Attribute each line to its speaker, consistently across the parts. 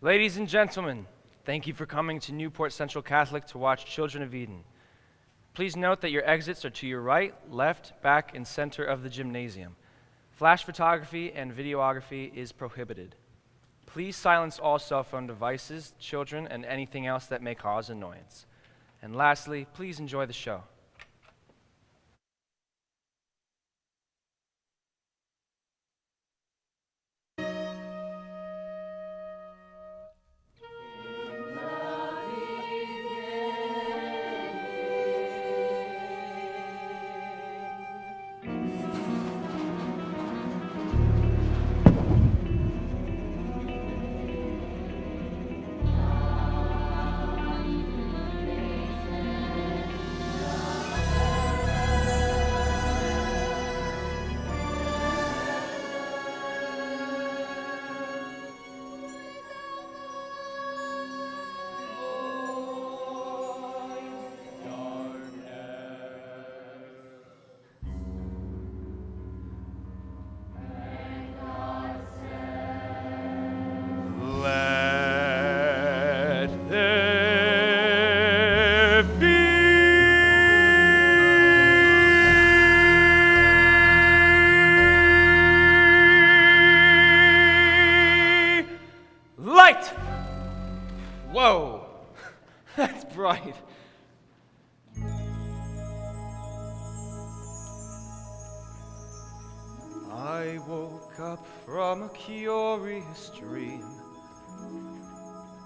Speaker 1: Ladies and gentlemen, thank you for coming to Newport Central Catholic to watch Children of Eden. Please note that your exits are to your right, left, back, and center of the gymnasium. Flash photography and videography is prohibited. Please silence all cell phone devices, children, and anything else that may cause annoyance. And lastly, please enjoy the show. Whoa, that's bright. I woke up from a curious dream.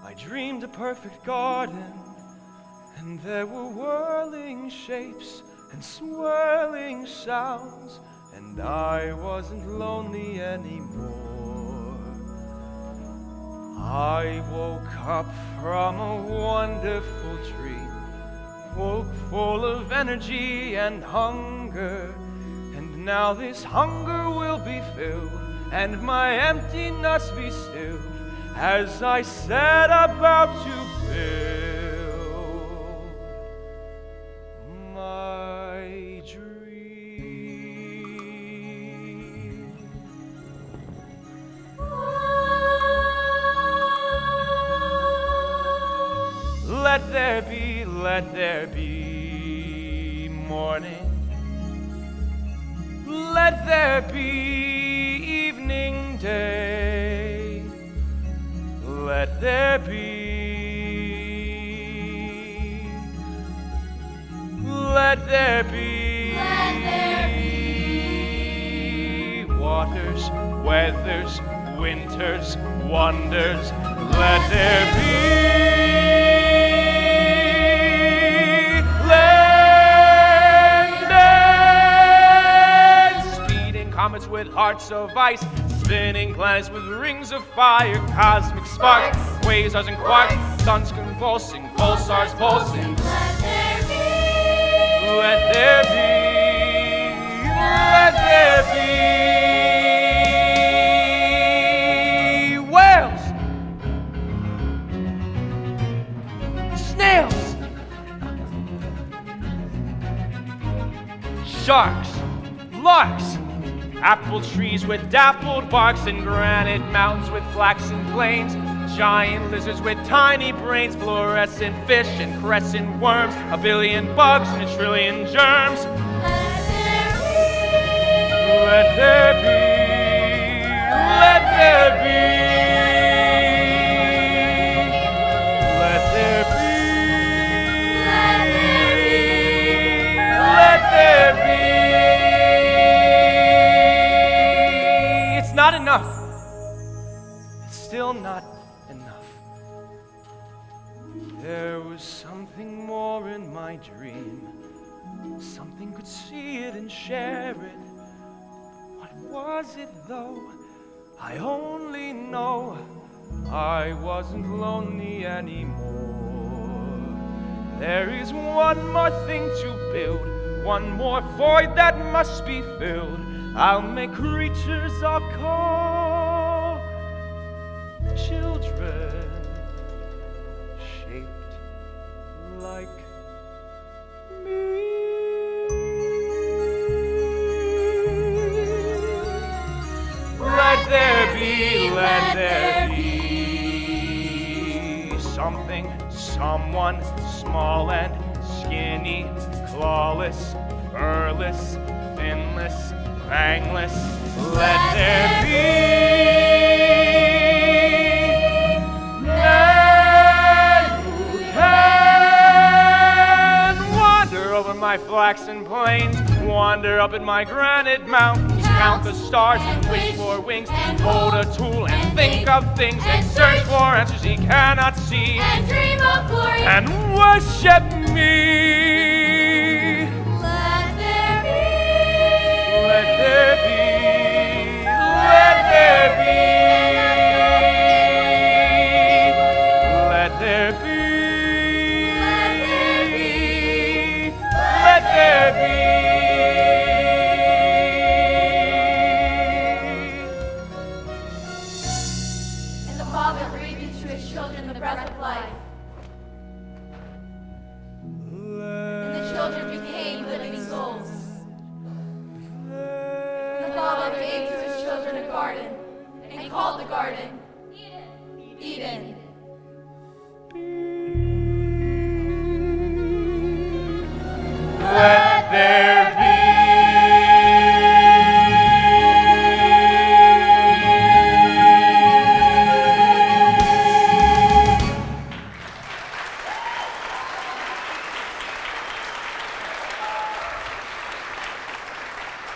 Speaker 1: I dreamed a perfect garden, and there were whirling shapes and swirling sounds, and I wasn't lonely anymore. I woke up from a wonderful dream, woke full of energy and hunger, and now this hunger will be filled, and my emptiness be stilled, as I set about to build my dream. Let there be morning. Let there be evening, day. Let there be. Let there be.
Speaker 2: Let there be.
Speaker 1: Waters, weathers, winters, wonders. Let there be. Comets with hearts of ice, spinning planets with rings of fire, cosmic sparks, quasars and quarks, suns convulsing, pulsars pulsing.
Speaker 2: Let there be.
Speaker 1: Let there be. Let there be. Whales, snails, sharks, larks. Apple trees with dappled barks and granite mountains with flaxen plains, giant lizards with tiny brains, fluorescent fish and crescent worms, a billion bugs and a trillion germs.
Speaker 2: Let there be.
Speaker 1: Let there be. Let there be. Let there be. Let there be. Not enough. It's still not enough. There was something more in my dream. Something could see it and share it. What was it though? I only know I wasn't lonely anymore. There is one more thing to build, one more void that must be filled. I'll make creatures I'll call children, shaped like me. Let there be, let there be. something, someone, small and skinny, clawless, furless, finless, fangless. Let there be men who can wander over my flaxen plains, wander up in my granite mountains, count the stars and wish for wings, and hold a tool and think of things, and search for answers he cannot see,
Speaker 2: and dream of glory,
Speaker 1: and worship me.
Speaker 2: let there be,
Speaker 1: Let there be, let there be, let there be, let there be.
Speaker 2: And the Father breathed into his children the breath of life, and the children became living souls. The Father gave to his children a garden, and called the garden Eden.
Speaker 1: Let there be.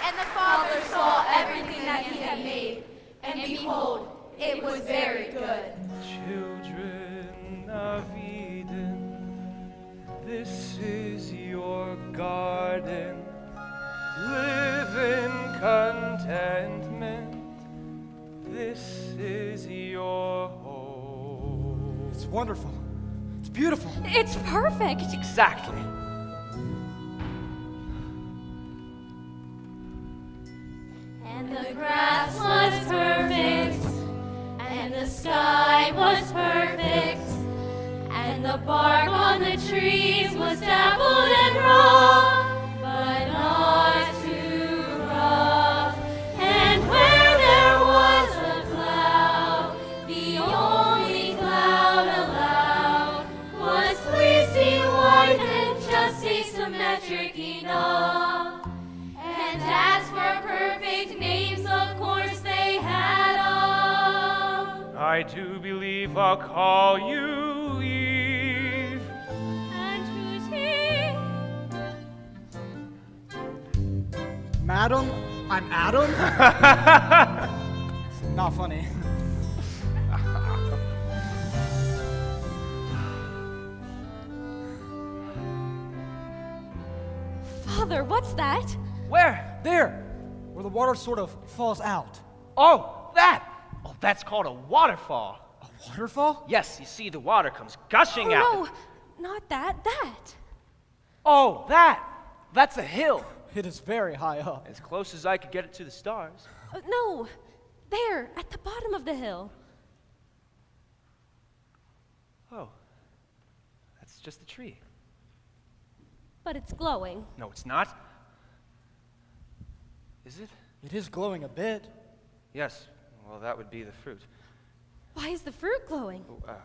Speaker 2: And the Father saw everything that he had made, and behold, it was very good.
Speaker 1: Children of Eden, this is your garden. Live in contentment. This is your home.
Speaker 3: It's wonderful. It's beautiful.
Speaker 4: It's perfect.
Speaker 1: Exactly.
Speaker 2: And the grass was perfect, and the sky was perfect, and the bark on the trees was dappled and raw, but not too rough. And where there was a cloud, the only cloud allowed was fleecy white and just asymmetric enough. And as for perfect names, of course they had all.
Speaker 1: I do believe I'll call you Eve.
Speaker 2: And who's he?
Speaker 3: Madam, I'm Adam. It's not funny.
Speaker 4: Father, what's that?
Speaker 1: Where?
Speaker 3: There, where the water sort of falls out.
Speaker 1: Oh, that! Oh, that's called a waterfall.
Speaker 3: A waterfall?
Speaker 1: Yes, you see, the water comes gushing out.
Speaker 4: Oh, no, not that, that.
Speaker 1: Oh, that! That's a hill.
Speaker 3: It is very high up.
Speaker 1: As close as I could get it to the stars.
Speaker 4: No, there, at the bottom of the hill.
Speaker 1: Oh, that's just a tree.
Speaker 4: But it's glowing.
Speaker 1: No, it's not. Is it?
Speaker 3: It is glowing a bit.
Speaker 1: Yes. Well, that would be the fruit.
Speaker 4: Why is the fruit glowing?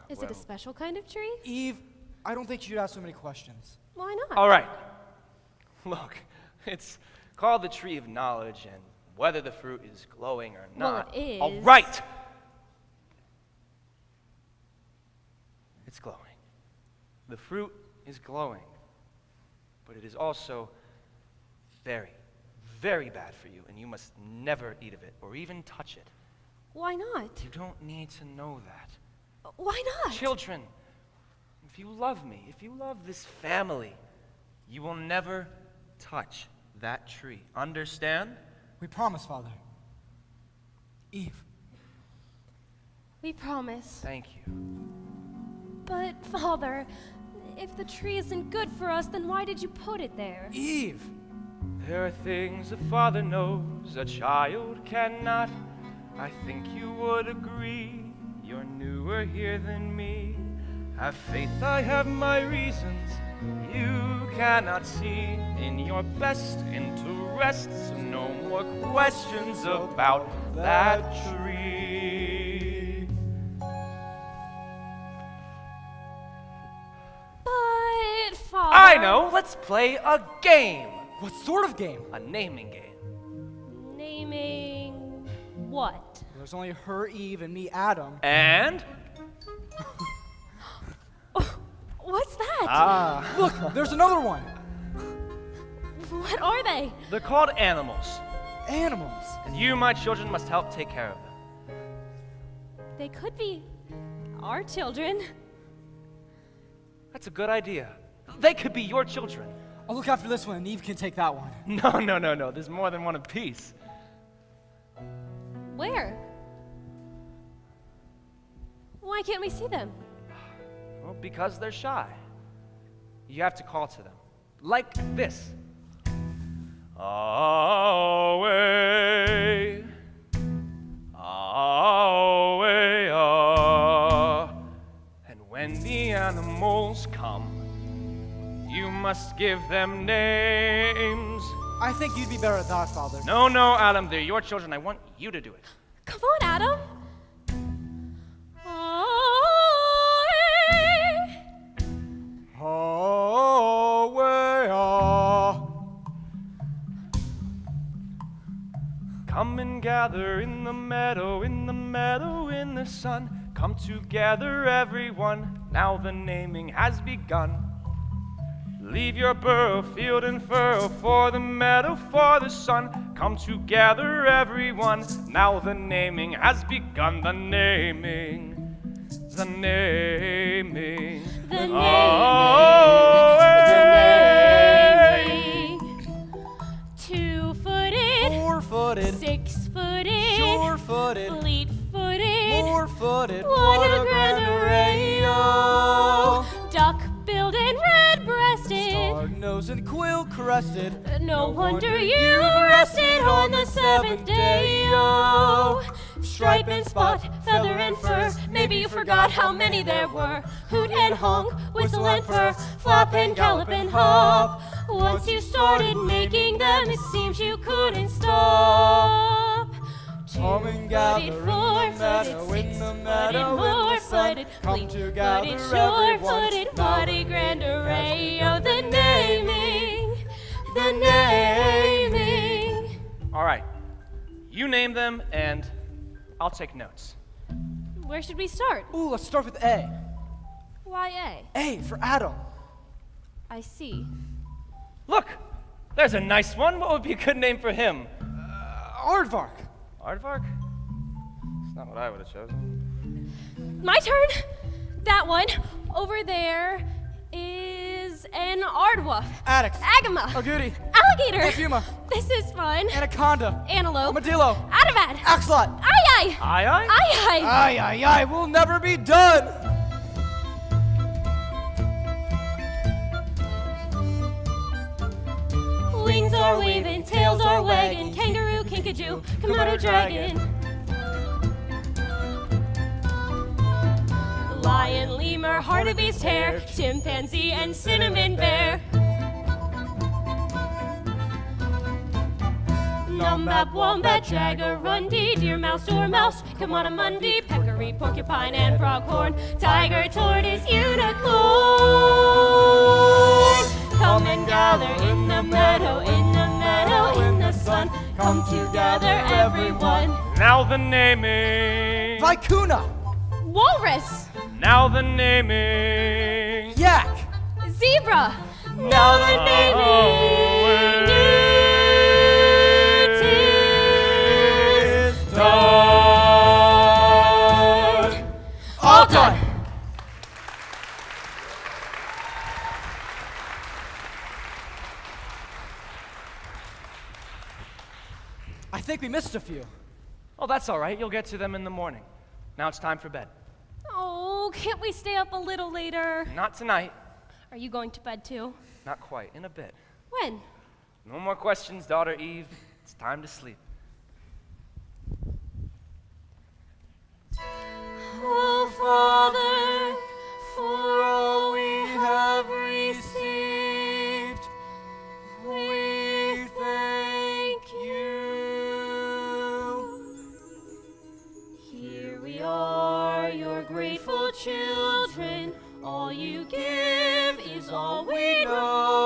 Speaker 4: Is it
Speaker 1: well-
Speaker 4: a special kind of tree?
Speaker 3: Eve, I don't think you should ask so many questions.
Speaker 4: Why not?
Speaker 1: All right. Look, it's called the tree of knowledge, and whether the fruit is glowing or
Speaker 4: Well,
Speaker 1: not.
Speaker 4: it
Speaker 1: All
Speaker 4: is.
Speaker 1: right. It's glowing. The fruit is glowing, but it is also very, very bad for you, and you must never eat of it or even touch it.
Speaker 4: Why not?
Speaker 1: You don't need to know that.
Speaker 4: Why not?
Speaker 1: Children, if you love me, if you love this family, you will never touch that tree. Understand?
Speaker 3: We promise, Father. Eve,
Speaker 4: We promise.
Speaker 1: Thank you.
Speaker 4: But, Father, if the tree isn't good for us, then why did you put it there?
Speaker 3: Eve!
Speaker 1: There are things a father knows a child cannot. I think you would agree. You're newer here than me. Have faith, I have my reasons. You cannot see in your best interest. So no more questions about that tree. know. Let's play a game.
Speaker 3: What sort of game?
Speaker 1: A naming game.
Speaker 4: Naming what?
Speaker 3: There's only her, Eve, and me, Adam.
Speaker 1: And?
Speaker 4: What's that?
Speaker 3: Look, there's another one.
Speaker 4: What are they?
Speaker 1: They're called animals.
Speaker 3: Animals.
Speaker 1: And you, my children, must help take care of them.
Speaker 4: They could be our children.
Speaker 1: That's a good idea. They could be your children.
Speaker 3: I'll look after this one, and Eve can take that one.
Speaker 1: No. There's more than one apiece.
Speaker 4: Where? Why can't we see them?
Speaker 1: Well, because they're shy. You have to call to them. Like this. Away. Away, And when the animals come, you must give them names.
Speaker 3: I think you'd be better at that, Father.
Speaker 1: No, Adam, they're your children. I want you to do it.
Speaker 4: Come on, Adam.
Speaker 1: Come and gather in the meadow, in the sun. Come together, everyone. Now the naming has begun. Leave your burrow, field and furrow, for the meadow, for the sun. Come together, everyone. Now the naming has begun. The naming. The naming.
Speaker 4: The naming.
Speaker 1: Oh,
Speaker 4: The naming. 2-footed.
Speaker 3: 4-footed.
Speaker 4: 6-footed.
Speaker 3: Sure-footed.
Speaker 4: Fleet-footed.
Speaker 3: More-footed.
Speaker 4: What a grand array, oh. Duck-billed and red-breasted.
Speaker 3: Star-nosed and quill-crested.
Speaker 4: No wonder you rested on the seventh day, oh. Stripe and spot, feather and fur. Maybe you forgot how many there were. Hoot and honk, whistle and purr, flap and gallop and hop. Once you started making them, it seems you couldn't stop.
Speaker 3: Come and gather in the
Speaker 4: Two-footed,
Speaker 3: meadow,
Speaker 4: four-footed,
Speaker 3: in the
Speaker 4: six-footed,
Speaker 3: meadow, in the sun.
Speaker 4: more-footed,
Speaker 3: Come together,
Speaker 4: fleet-footed,
Speaker 3: everyone.
Speaker 4: sure-footed.
Speaker 3: Now
Speaker 4: What a grand array, oh, the naming, the naming.
Speaker 1: all right. You name them, and I'll take notes.
Speaker 4: Where should we start?
Speaker 3: Ooh, let's start with A.
Speaker 4: Why A?
Speaker 3: A for Adam.
Speaker 4: I see.
Speaker 1: Look, there's a nice one. What would be a good name for him?
Speaker 3: Aardvark.
Speaker 1: Aardvark? That's not what I would have chosen.
Speaker 4: My turn. That one over there is an aardwolf.
Speaker 3: Addax.
Speaker 4: Agama.
Speaker 3: Agouti.
Speaker 4: Alligator.
Speaker 3: Amphima.
Speaker 4: This is fun.
Speaker 3: Anaconda.
Speaker 4: Antelope.
Speaker 3: Armadillo.
Speaker 4: Adavat.
Speaker 3: Axolot.
Speaker 4: Aye.
Speaker 1: Aye, aye?
Speaker 4: Aye.
Speaker 3: Aye, aye, aye, we'll never be done.
Speaker 4: Wings are waving, tails are wagging. Kangaroo, kinkajou, Komodo dragon. Lion, lemur, hartebeest hare, chimpanzee, and cinnamon bear. Numbat, wombat, jaguarundi, deer mouse, dormouse, Kamanamundi, peccary, porcupine, and pronghorn, tiger, tortoise, unicorn. Come and gather in the meadow, in the sun. Come together, everyone.
Speaker 1: Now the naming.
Speaker 3: Vicuna.
Speaker 4: Walrus,
Speaker 1: Now the naming.
Speaker 3: Yak.
Speaker 4: zebra. Now the naming. It is done.
Speaker 3: All done. I think we missed a few.
Speaker 1: Oh, that's all right. You'll get to them in the morning. Now it's time for bed.
Speaker 4: Oh, can't we stay up a little later?
Speaker 1: Not tonight.
Speaker 4: Are you going to bed too?
Speaker 1: Not quite. In a bit.
Speaker 4: When?
Speaker 1: No more questions, daughter Eve. It's time to sleep.
Speaker 4: Oh, Father, for all we have received, we thank you. Here we are, your grateful children. All you give is all we know.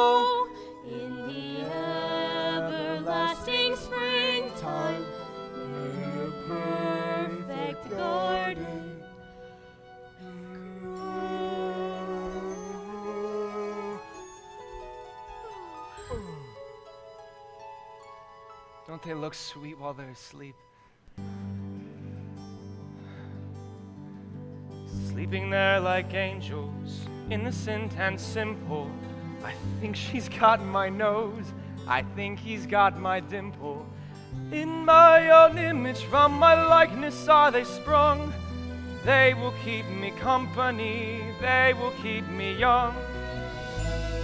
Speaker 1: Don't they look sweet while they're asleep? Sleeping there like angels, innocent and simple. I think she's got my nose, I think he's got my dimple. In my own image, from my likeness are they sprung. They will keep me company, they will keep me young.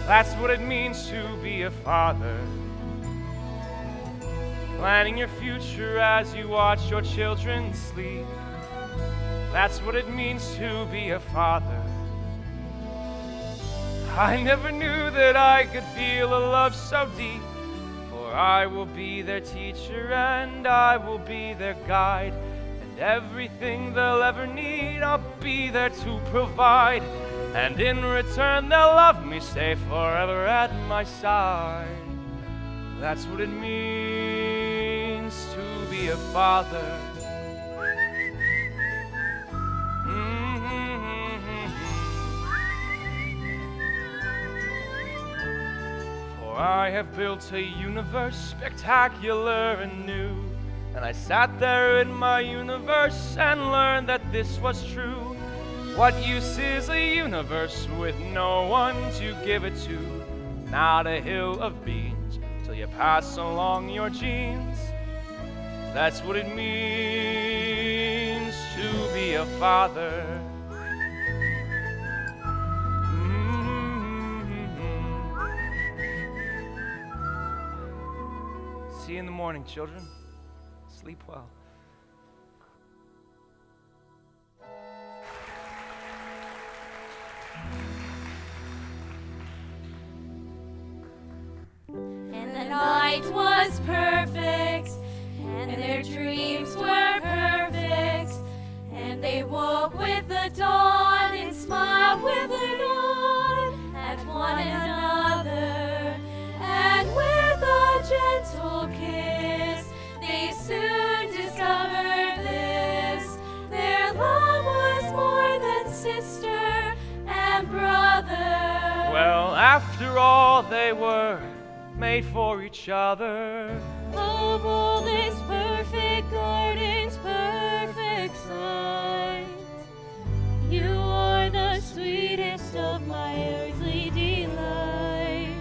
Speaker 1: That's what it means to be a father. Planning your future as you watch your children sleep. That's what it means to be a father. I never knew that I could feel a love so deep. For I will be their teacher and I will be their guide. And everything they'll ever need, I'll be there to provide. And in return they'll love me, stay forever at my side. That's what it means to be a father. For I have built a universe spectacular and new. And I sat there in my universe and learned that this was true. What use is a universe with no one to give it to? Not a hill of beans till you pass along your genes. That's what it means to be a father. See you in the morning, children. Sleep well.
Speaker 4: And the night was perfect, and their dreams were perfect, and they woke with the dawn and smiled with a nod at one another, and with a gentle kiss they soon discovered this: their love was more than sister and brother.
Speaker 1: Well, after all, they were made for each other.
Speaker 4: Of all this perfect garden's perfect sight, you are the sweetest of my earthly delights.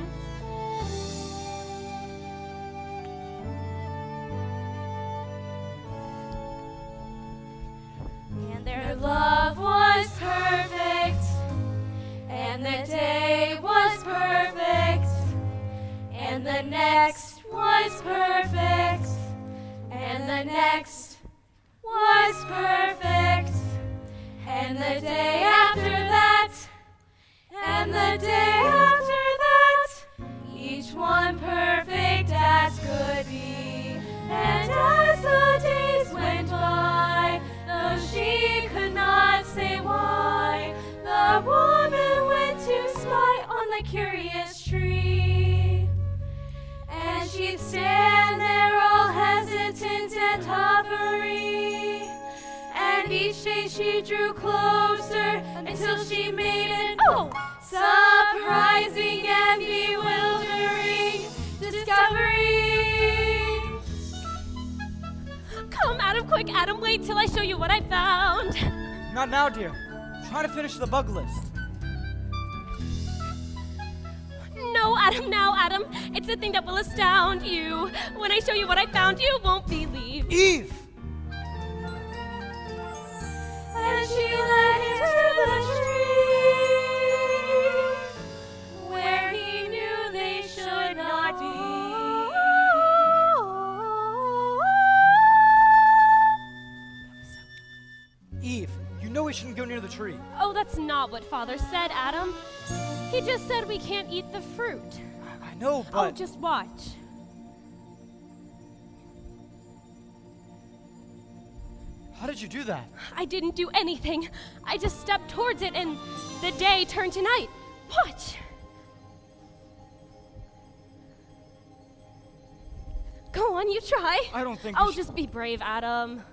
Speaker 4: And their love was perfect, and the day was perfect, and the next was perfect, and the next was perfect, and the day after that, and the day after that, each one perfect as could be. And as the days went by, though she could not say why, the woman went to spy on the curious tree. And she'd stand there all hesitant and hovering, and each day she drew closer until she made an surprising and bewildering discovery. Come, Adam, quick, Adam, wait till I show you what I found.
Speaker 3: Not now, dear. I'm trying to finish the bug list.
Speaker 4: No, Adam, now, Adam. It's the thing that will astound you. When I show you what I found, you won't believe.
Speaker 3: Eve!
Speaker 4: And she led him to the tree, where he knew they should not be.
Speaker 3: Eve, you know we shouldn't go near the tree.
Speaker 4: Oh, that's not what Father said, Adam. He just said we can't eat the fruit.
Speaker 3: I know, but...
Speaker 4: Oh, just watch.
Speaker 3: How did you do that?
Speaker 4: I didn't do anything. I just stepped towards it and the day turned to night. Watch. Go on, you try.
Speaker 3: I don't think
Speaker 4: Oh,
Speaker 3: we should-
Speaker 4: just be brave, Adam.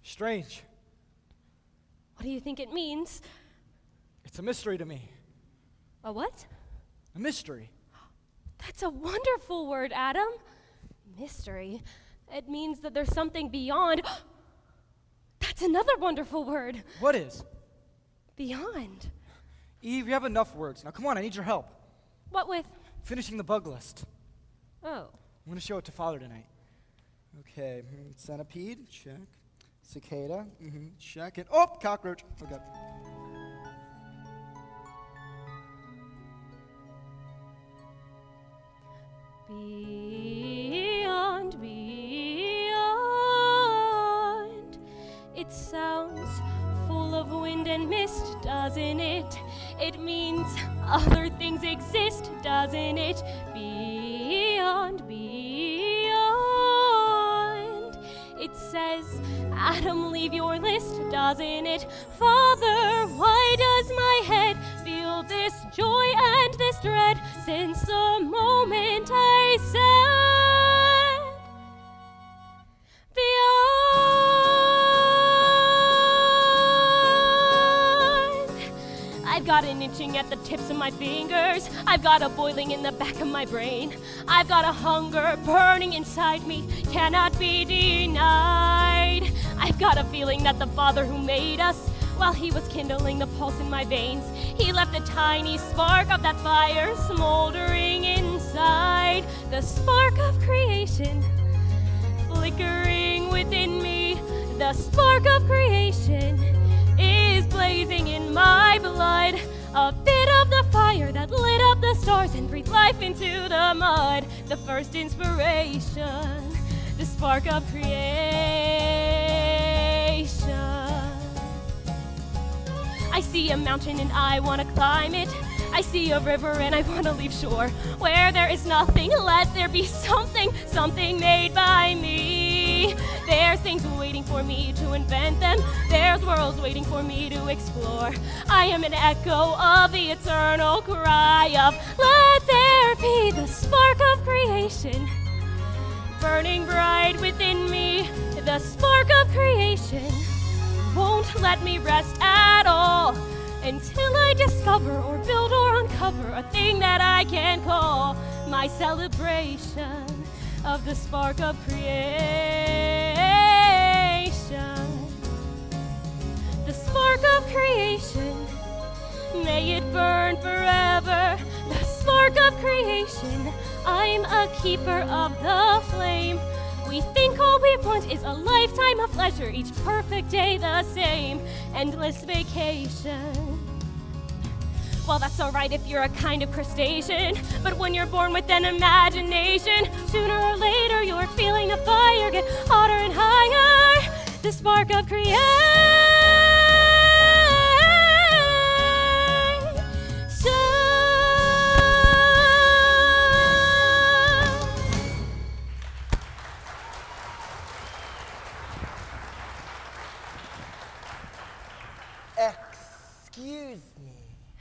Speaker 3: Strange.
Speaker 4: What do you think it means?
Speaker 3: It's a mystery to me.
Speaker 4: A what?
Speaker 3: A mystery.
Speaker 4: That's a wonderful word, Adam. Mystery. It means that there's something beyond. That's another wonderful word.
Speaker 3: What is?
Speaker 4: Beyond.
Speaker 3: Eve, you have enough words. Now come on, I need your help.
Speaker 4: What with?
Speaker 3: Finishing the bug list.
Speaker 4: Oh.
Speaker 3: I'm gonna show it to Father tonight. Okay, centipede, check. Cicada, check. And cockroach. Oh god.
Speaker 4: Beyond, beyond. It sounds full of wind and mist, doesn't it? It means other things exist, doesn't it? Beyond, beyond. It says, Adam, leave your list, doesn't it? Father, why does my head feel this joy and this dread since the moment I said beyond? I've got an itching at the tips of my fingers. I've got a boiling in the back of my brain. I've got a hunger burning inside me, cannot be denied. I've got a feeling that the Father who made us, while he was kindling the pulse in my veins, he left a tiny spark of that fire smoldering inside. The spark of creation flickering within me. The spark of creation is blazing in my blood. A bit of the fire that lit up the stars and breathed life into the mud. The first inspiration, the spark of creation. I see a mountain and I want to climb it. I see a river and I want to leave shore. Where there is nothing, let there be something, something made by me. There's things waiting for me to invent them. There's worlds waiting for me to explore. I am an echo of the eternal cry of, let there be the spark of creation burning bright within me. The spark of creation won't let me rest at all until I discover or build or uncover a thing that I can call my celebration of the spark of creation. The spark of creation, may it burn forever. The spark of creation, I'm a keeper of the flame. We think all we want is a lifetime of pleasure, each perfect day the same, endless vacation. Well, that's alright if you're a kind of crustacean, but when you're born with an imagination, sooner or later your feeling of fire get hotter and higher. The spark of creation.
Speaker 5: Excuse me.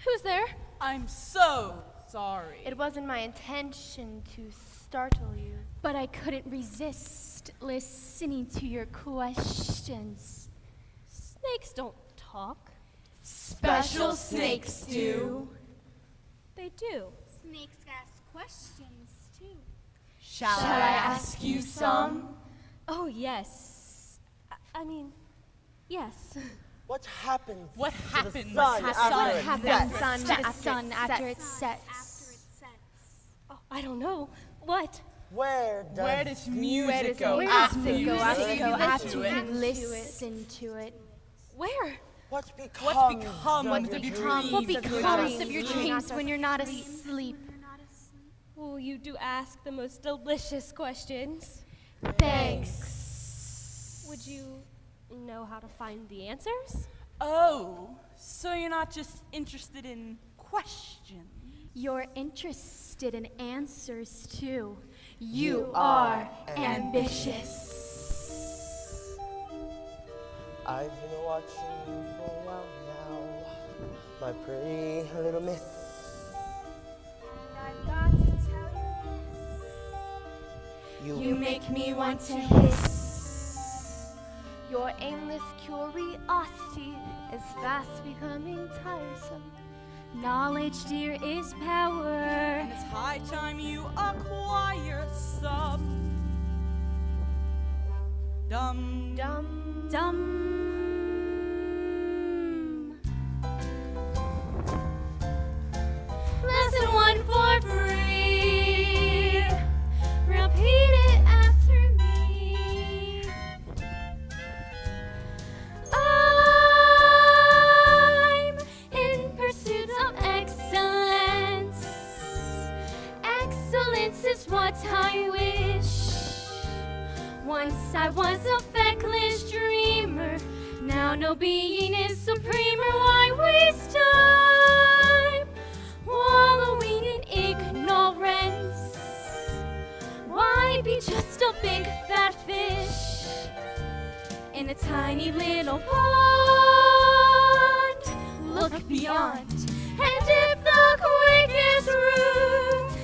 Speaker 4: Who's there?
Speaker 6: I'm so sorry.
Speaker 2: It wasn't my intention to startle you, but I couldn't resist listening to your questions.
Speaker 4: Snakes don't talk.
Speaker 2: Special snakes do.
Speaker 4: They do.
Speaker 7: Snakes ask questions too.
Speaker 6: Shall
Speaker 2: Shall I ask you some?
Speaker 4: Oh, yes. I mean, yes.
Speaker 5: What happens
Speaker 6: What
Speaker 5: to
Speaker 6: happens
Speaker 5: the sun
Speaker 6: to the
Speaker 5: after
Speaker 6: sun?
Speaker 5: it
Speaker 2: Happens
Speaker 5: sets?
Speaker 2: to the sun after it sets.
Speaker 7: After it sets.
Speaker 4: Oh, I don't know. What?
Speaker 5: Where
Speaker 6: does music go
Speaker 2: Where
Speaker 6: after
Speaker 2: does it
Speaker 6: you
Speaker 2: go
Speaker 6: listen
Speaker 2: after
Speaker 6: to
Speaker 2: you
Speaker 6: it?
Speaker 2: listen to it?
Speaker 4: Where?
Speaker 5: What becomes,
Speaker 6: What
Speaker 5: of your
Speaker 6: becomes
Speaker 2: What
Speaker 5: dreams?
Speaker 2: becomes of your dreams when you're not asleep?
Speaker 4: Oh, you do ask the most delicious questions.
Speaker 2: Thanks.
Speaker 4: Would you know how to find the answers?
Speaker 6: Oh, so you're not just interested in questions.
Speaker 2: You're interested in answers too. You are ambitious.
Speaker 5: I've been watching you for a while now, my pretty little miss.
Speaker 7: I've got to tell you
Speaker 2: You make me want to hiss.
Speaker 8: Your aimless curiosity is fast becoming tiresome.
Speaker 2: Knowledge, dear, is power.
Speaker 6: And it's high time you Dum,
Speaker 8: Dum.
Speaker 4: Dum. Lesson 1 for free. Repeat it after me. I'm in pursuit of excellence. Excellence is what I wish. Once I was a feckless dreamer. Now no being is supremer. Why waste time wallowing in ignorance? Why be just a big fat fish in a tiny little pond? Look beyond. And if the quickest route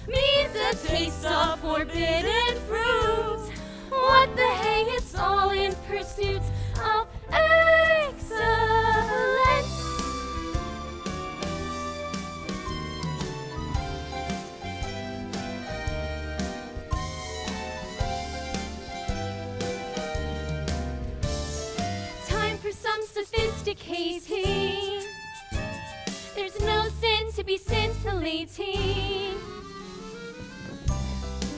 Speaker 4: means a taste of forbidden fruit, what the hey, it's all in pursuit of excellence. Time for some sophisticating. There's no sin to be scintillating.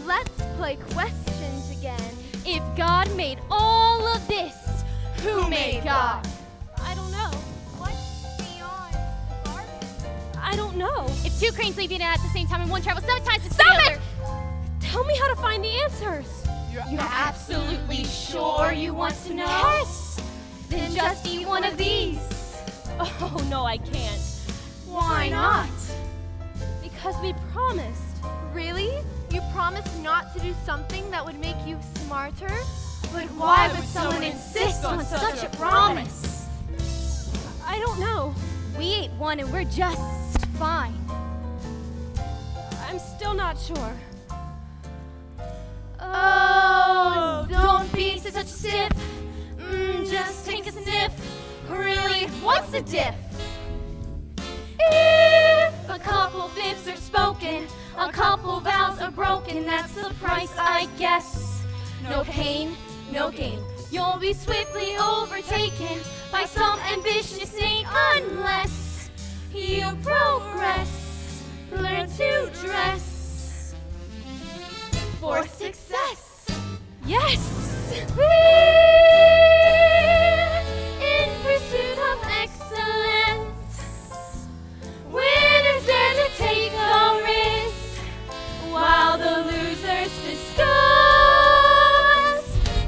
Speaker 8: Let's play questions again.
Speaker 4: If God made all of this, who made God? I don't know.
Speaker 7: What's beyond the garden?
Speaker 4: I don't know.
Speaker 2: If two cranes leave Eden at the same time and one travels 7 times the speed
Speaker 4: Stop
Speaker 2: of the
Speaker 4: it! Tell me how to find the answers.
Speaker 2: You're absolutely sure you want to know?
Speaker 4: Yes!
Speaker 2: Then just eat one of these.
Speaker 4: Oh, no, I can't.
Speaker 2: Why not?
Speaker 4: Because we promised.
Speaker 8: Really? You promised not to do something that would make you smarter?
Speaker 2: But why would someone insist on such a promise?
Speaker 4: I don't know.
Speaker 2: We ate one and we're just fine.
Speaker 4: I'm still not sure.
Speaker 2: Oh, don't be such a stiff. Just take a sniff. Really, what's the diff? If a couple fibs are spoken, a couple vows are broken, that's the price, I guess. No pain, no gain. You'll be swiftly overtaken by some ambitious saint unless you progress. Learn to dress for success.
Speaker 4: Yes!
Speaker 2: We're in pursuit of excellence. Winners dare to take the risk, while the losers discuss.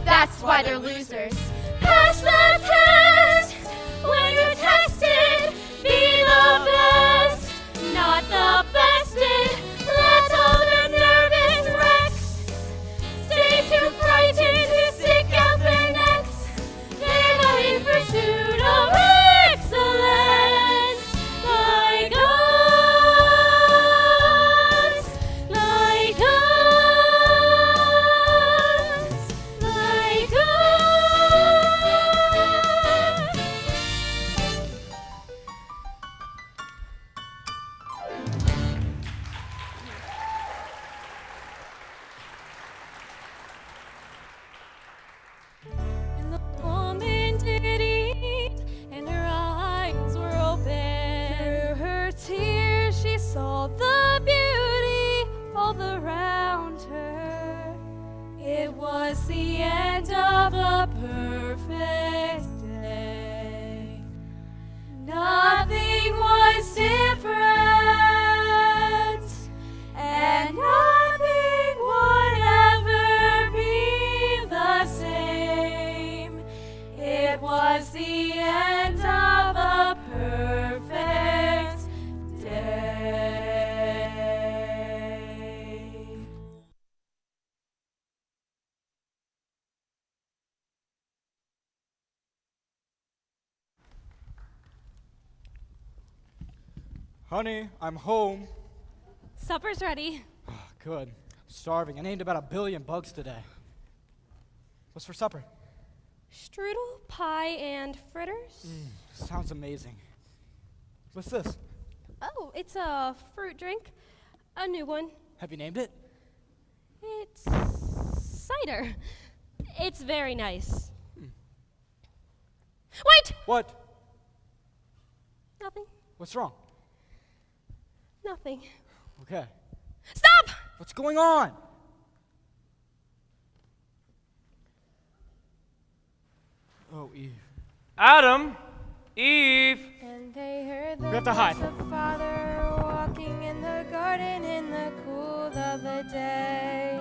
Speaker 2: That's why they're losers. Pass the test. When you're tested, be the best, not the bested. Let all the nervous wrecks stay too frightened to stick out their necks. They're not in pursuit of excellence like us, like us, like us.
Speaker 4: And the woman did eat, and her eyes were open. Through her tears, she saw the beauty all around her. It was the end of a perfect day. Nothing was different, and nothing would ever be the same. It was the end of a perfect day.
Speaker 3: Honey, I'm home.
Speaker 4: Supper's ready.
Speaker 3: Good. Starving. I named about 1 billion bugs today. What's for supper?
Speaker 4: Strudel, pie, and fritters.
Speaker 3: Sounds amazing. What's this?
Speaker 4: Oh, it's a fruit drink. A new one.
Speaker 3: Have you named it?
Speaker 4: It's cider. It's very nice. Wait!
Speaker 3: What?
Speaker 4: Nothing.
Speaker 3: What's wrong?
Speaker 4: Nothing.
Speaker 3: Okay.
Speaker 4: Stop!
Speaker 3: What's going on? Oh, Eve.
Speaker 1: Adam, Eve.
Speaker 8: And they heard the
Speaker 3: We have to hide.
Speaker 8: voice of Father walking in the garden in the cool of the day.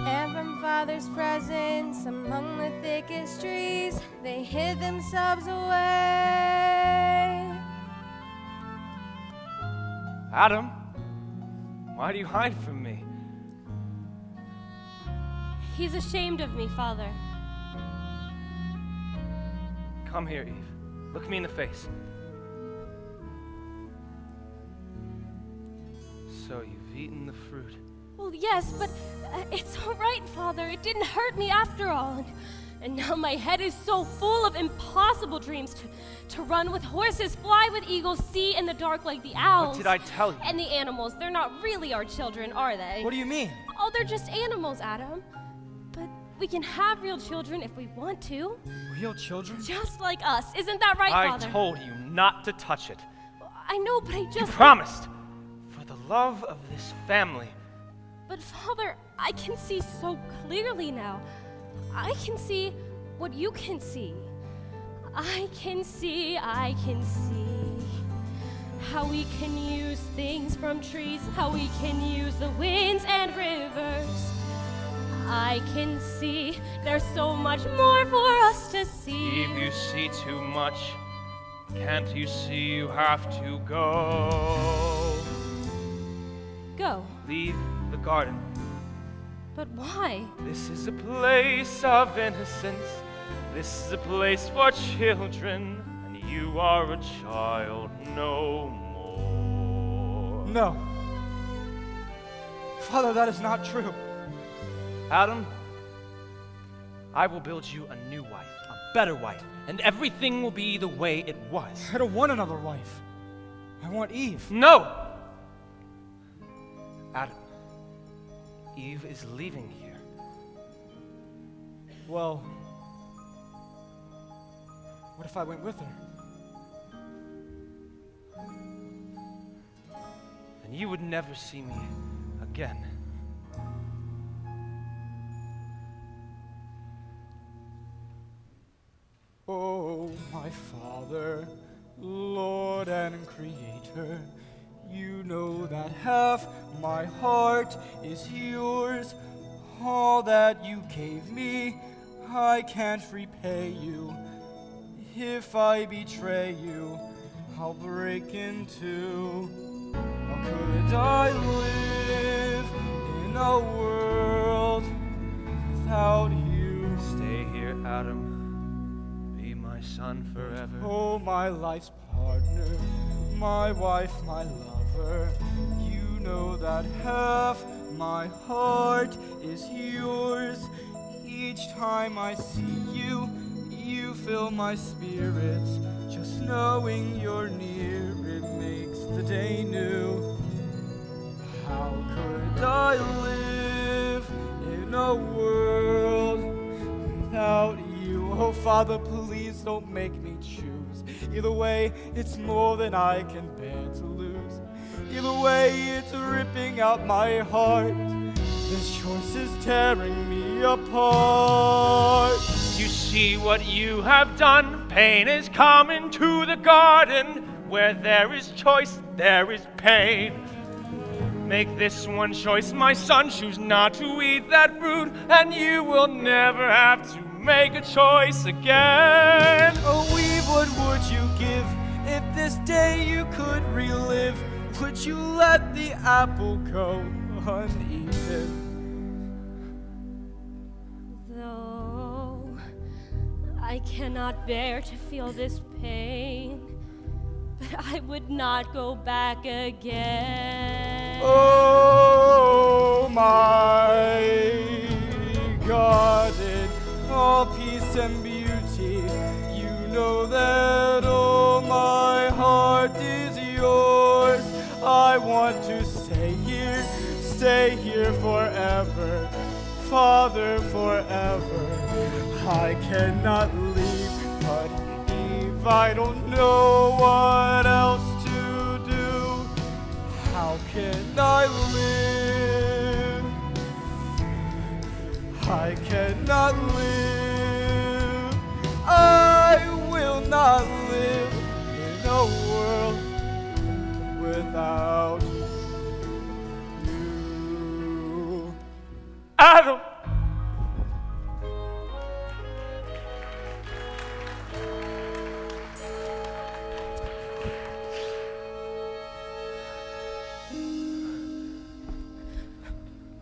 Speaker 8: And from Father's presence among the thickest trees, they hid themselves away.
Speaker 1: Adam, why do you hide from me?
Speaker 4: He's ashamed of me, Father.
Speaker 1: Come here, Eve. Look me in the face. So you've eaten the fruit.
Speaker 4: Well, yes, but it's all right, Father. It didn't hurt me after all. And now my head is so full of impossible dreams to run with horses, fly with eagles, see in the dark like the owls.
Speaker 1: What did I tell you?
Speaker 4: And the animals, they're not really our children, are they?
Speaker 3: What do you mean?
Speaker 4: Oh, they're just animals, Adam. But we can have real children if we want to.
Speaker 3: Real children?
Speaker 4: Just like us. Isn't that right,
Speaker 1: I
Speaker 4: Father?
Speaker 1: told you not to touch it.
Speaker 4: I know, but I
Speaker 1: You
Speaker 4: just...
Speaker 1: promised. For the love of this family.
Speaker 4: But Father, I can see so clearly now. I can see what you can see. I can see how we can use things from trees, how we can use the winds and rivers. I can see there's so much more for us to see.
Speaker 1: Eve, you see too much. Can't you see you have to go?
Speaker 4: Go.
Speaker 1: Leave the garden.
Speaker 4: But why?
Speaker 1: This is a place of innocence. This is a place for children. And you are a child no more.
Speaker 3: No. Father, that is not true.
Speaker 1: Adam, I will build you a new wife, a better wife, and everything will be the way it was.
Speaker 3: I don't want another wife. I want Eve.
Speaker 1: No! Adam, Eve is leaving here.
Speaker 3: Well, what if I went with her?
Speaker 1: And you would never see me again.
Speaker 3: Oh, my Father, Lord and Creator, you know that half my heart is yours. All that you gave me, I can't repay you. If I betray you, I'll break in two. How could I live in a world without you?
Speaker 1: Stay here, Adam. Be my son forever.
Speaker 3: Oh, my life's partner, my wife, my lover, you know that half my heart is yours. Each time I see you, you fill my spirits. Just knowing you're near, it makes the day new. How could I live in a world without you? Oh, Father, please don't make me choose. Either way, it's more than I can bear to lose. Either way, it's ripping out my heart. This choice is tearing me apart.
Speaker 1: You see what you have done? Pain is coming to the garden. Where there is choice, there is pain. Make this one choice, my son. Choose not to eat that fruit, and you will never have to make a choice again.
Speaker 3: Oh, Eve, what would you give if this day you could relive? Would you let the apple go uneaten?
Speaker 4: Though I cannot bear to feel this pain, but I would not go back again.
Speaker 3: Oh, my garden, all peace and beauty, you know that all my heart is yours. I want to stay here forever. Father forever. I cannot leave, but Eve, I don't know what else to do. How can I live? I cannot live. I will not live in a world without you.
Speaker 1: Adam!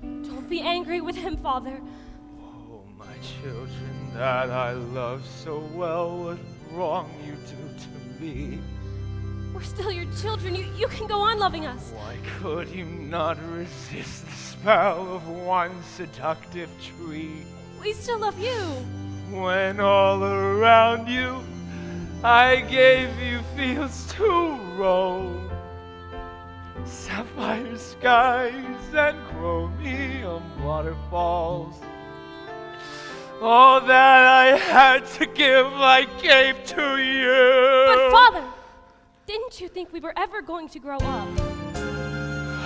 Speaker 4: Don't be angry with him, Father.
Speaker 1: Oh, my children that I love so well, what wrong you do to me.
Speaker 4: We're still your children. You can go on loving us.
Speaker 1: Why could you not resist the spell of one seductive tree?
Speaker 4: We still love you.
Speaker 1: When all around you I gave you fields to roam, sapphire skies and chromium waterfalls. All that I had to give I gave to you.
Speaker 4: But Father, didn't you think we were ever going to grow up?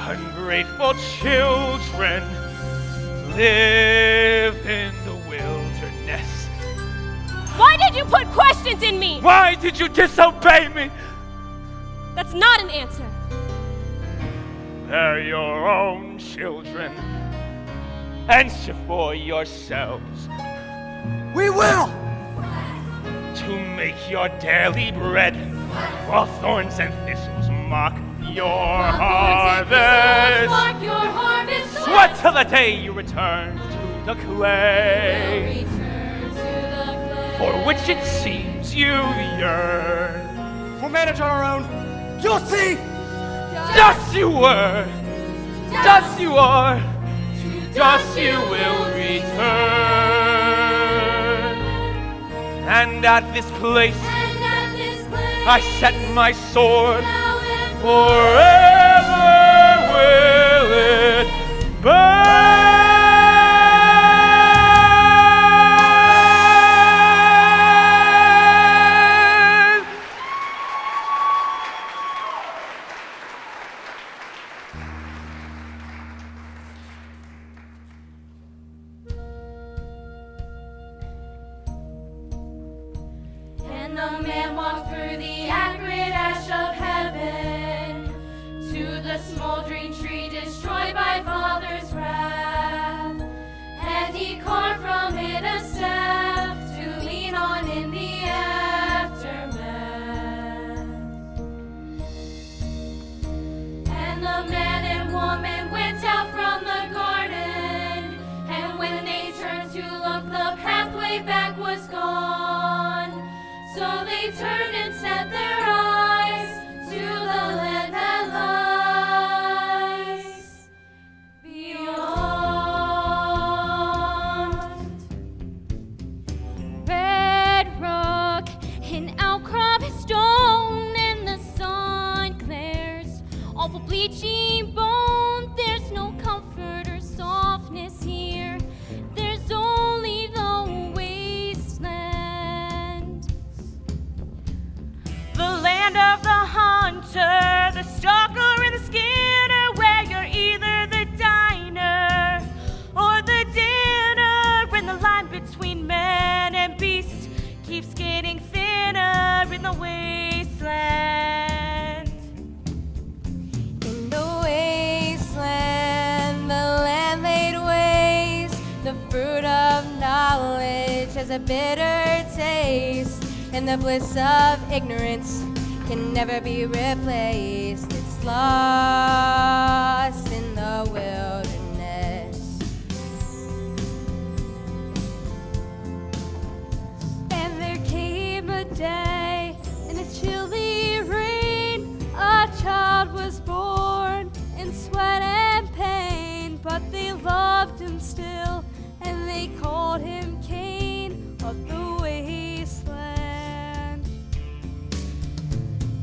Speaker 1: Ungrateful children live in the wilderness.
Speaker 4: Why did you put questions in me?
Speaker 1: Why did you disobey me?
Speaker 4: That's not an answer.
Speaker 1: They're your own children. Answer for yourselves.
Speaker 3: We will!
Speaker 1: To make your daily bread, while thorns and thistles mock your harvest.
Speaker 2: Mark your harvest.
Speaker 1: Sweat till the day you return to the clay,
Speaker 2: Return to the clay.
Speaker 1: for which it seems you yearn.
Speaker 3: We'll manage on our own. You'll see!
Speaker 1: Dust you were, dust you are, to dust you will return. And at this place
Speaker 2: And at this place,
Speaker 1: I set my sword,
Speaker 2: now and
Speaker 1: forever will it burn.
Speaker 2: And the man walked through the acrid ash of heaven to the smoldering tree destroyed by Father's wrath. And he carved from it a staff to lean on in the aftermath. And the man and woman went out from the garden, and when they turned to look, the pathway back was gone. So they turned and set their eyes to the land that lies beyond.
Speaker 8: Red rock, an outcrop stone, and the sun glares off a bleaching bone. There's no comfort or softness here. There's only the wasteland.
Speaker 4: The land of the hunter, the stalker and the skinner, where you're either the diner or the dinner. And the line between man and beast keeps getting thinner in the wasteland.
Speaker 8: In the wasteland, the land laid waste. The fruit of knowledge has a bitter taste, and the bliss of ignorance can never be replaced. It's lost in the wilderness. And there came a day in a chilly rain, a child was born in sweat and pain, but they loved him still, and they called him Cain of the wasteland.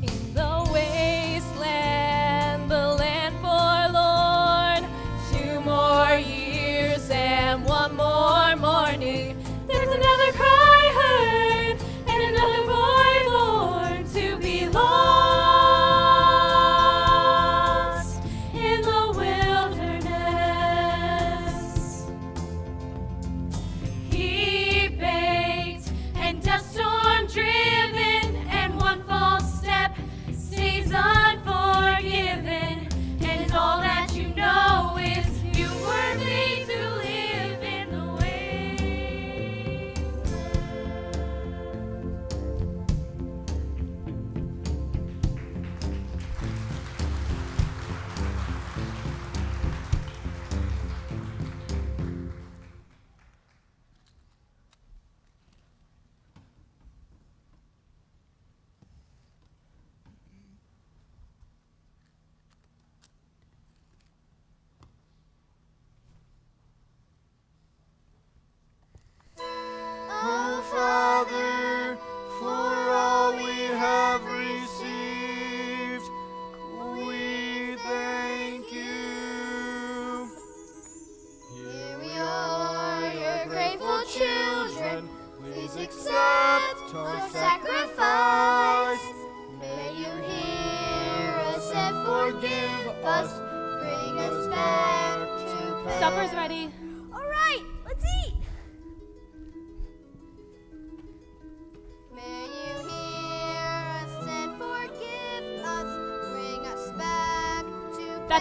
Speaker 8: In the wasteland, the land forlorn, 2 more years and 1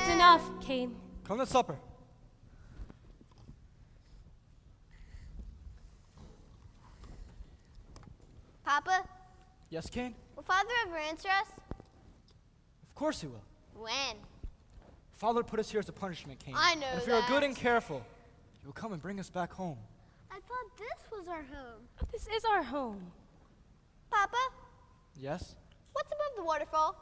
Speaker 4: That's enough, Cain.
Speaker 3: Come to supper.
Speaker 7: Papa,
Speaker 3: Yes, Cain?
Speaker 7: will Father ever answer us?
Speaker 3: Of course he will.
Speaker 7: When?
Speaker 3: Father put us here as a punishment, Cain.
Speaker 7: I know
Speaker 3: And if we are
Speaker 7: that.
Speaker 3: good and careful, he will come and bring us back home.
Speaker 7: I thought this was our home.
Speaker 4: This is our home.
Speaker 7: Papa,
Speaker 3: Yes?
Speaker 7: what's above the waterfall?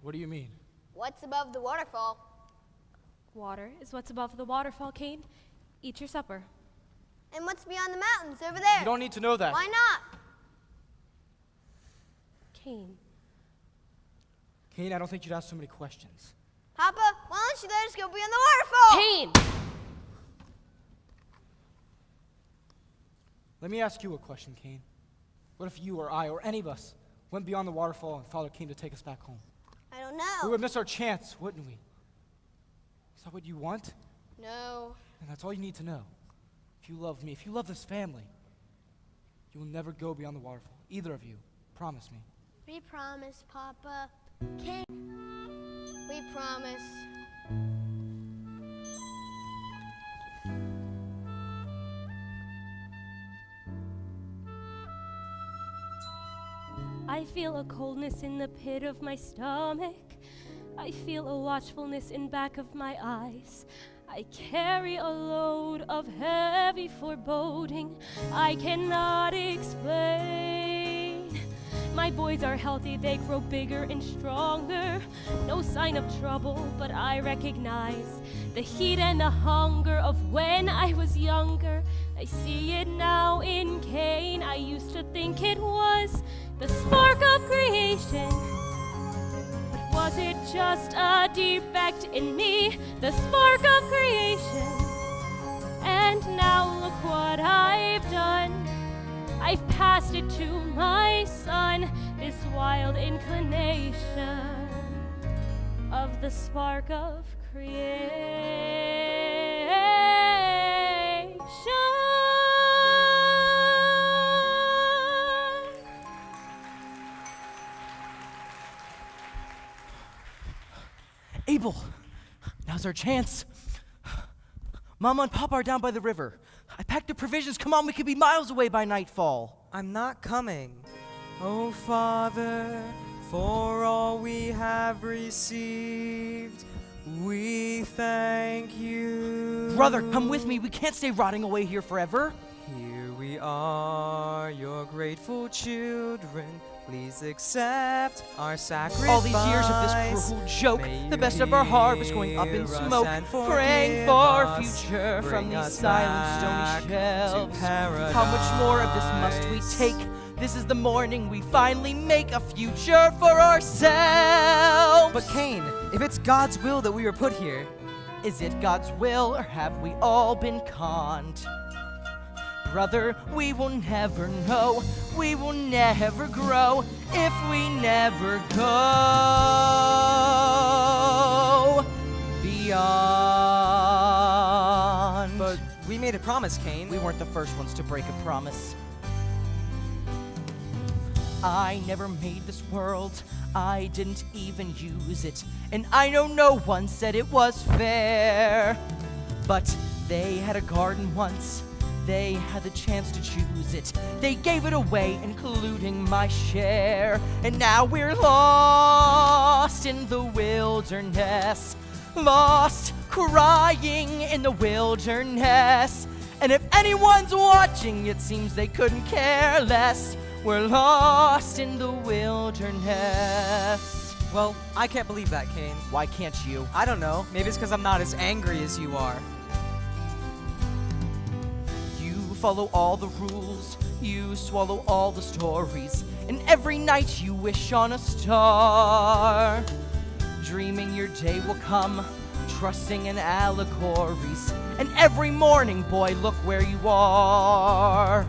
Speaker 3: What do you mean?
Speaker 7: What's above the waterfall?
Speaker 4: Water is what's above the waterfall, Cain. Eat your supper.
Speaker 7: And what's beyond the mountains over there?
Speaker 3: You don't need to know that.
Speaker 7: Why not?
Speaker 4: Cain.
Speaker 3: Cain, I don't think you'd ask so many questions.
Speaker 7: Papa, why don't you let us go beyond the waterfall?
Speaker 4: Cain!
Speaker 3: Let me ask you a question, Cain. What if you or I or any of us went beyond the waterfall and Father came to take us back home?
Speaker 7: I don't
Speaker 3: We
Speaker 7: know.
Speaker 3: would miss our chance, wouldn't we? Is that what you want?
Speaker 7: No.
Speaker 3: And that's all you need to know. If you love me, if you love this family, you will never go beyond the waterfall. Either of you. Promise me.
Speaker 7: We promise, Papa. King. We promise.
Speaker 4: I feel a coldness in the pit of my stomach. I feel a watchfulness in back of my eyes. I carry a load of heavy foreboding I cannot explain. My boys are healthy, they grow bigger and stronger. No sign of trouble, but I recognize the heat and the hunger of when I was younger. I see it now in Cain. I used to think it was the spark of creation. But was it just a defect in me, the spark of creation? And now look what I've done. I've passed it to my son, this wild inclination of the spark of creation.
Speaker 5: Abel, now's our chance. Mama and Papa are down by the river. I packed the provisions. Come on, we could be miles away by nightfall.
Speaker 9: I'm not coming. Oh, Father, for all we have received, we thank you.
Speaker 5: Brother, come with me. We can't stay rotting away here forever.
Speaker 9: Here we are, your grateful children. Please accept our sacrifice.
Speaker 5: All these years of this cruel joke,
Speaker 9: May
Speaker 5: the
Speaker 9: you
Speaker 5: best of our harvest going up in
Speaker 9: hear us
Speaker 5: smoke,
Speaker 9: and
Speaker 5: praying
Speaker 9: forgive
Speaker 5: for our
Speaker 9: us.
Speaker 5: future from
Speaker 9: Bring
Speaker 5: these
Speaker 9: us
Speaker 5: silent
Speaker 9: back
Speaker 5: stony
Speaker 9: to
Speaker 5: shelves. How much more of this must we take? This is the morning we finally make a future for ourselves.
Speaker 9: But Cain, if it's God's will that we were put here,
Speaker 5: Is it God's will, or have we all been conned? Brother, we will never know, we will never grow if we never go beyond.
Speaker 9: but we made a promise, Cain.
Speaker 5: We weren't the first ones to break a promise. I never made this world, I didn't even use it, and I know no one said it was fair. But they had a garden once, they had the chance to choose it. They gave it away, including my share. And now we're lost in the wilderness, lost crying in the wilderness. And if anyone's watching, it seems they couldn't care less. We're lost in the wilderness.
Speaker 9: Well, I can't believe that, Cain.
Speaker 5: Why can't you?
Speaker 9: I don't know. Maybe it's because I'm not as angry as you are.
Speaker 5: You follow all the rules, you swallow all the stories, and every night you wish on a star. Dreaming your day will come, trusting in allegories, and every morning, boy, look where you are.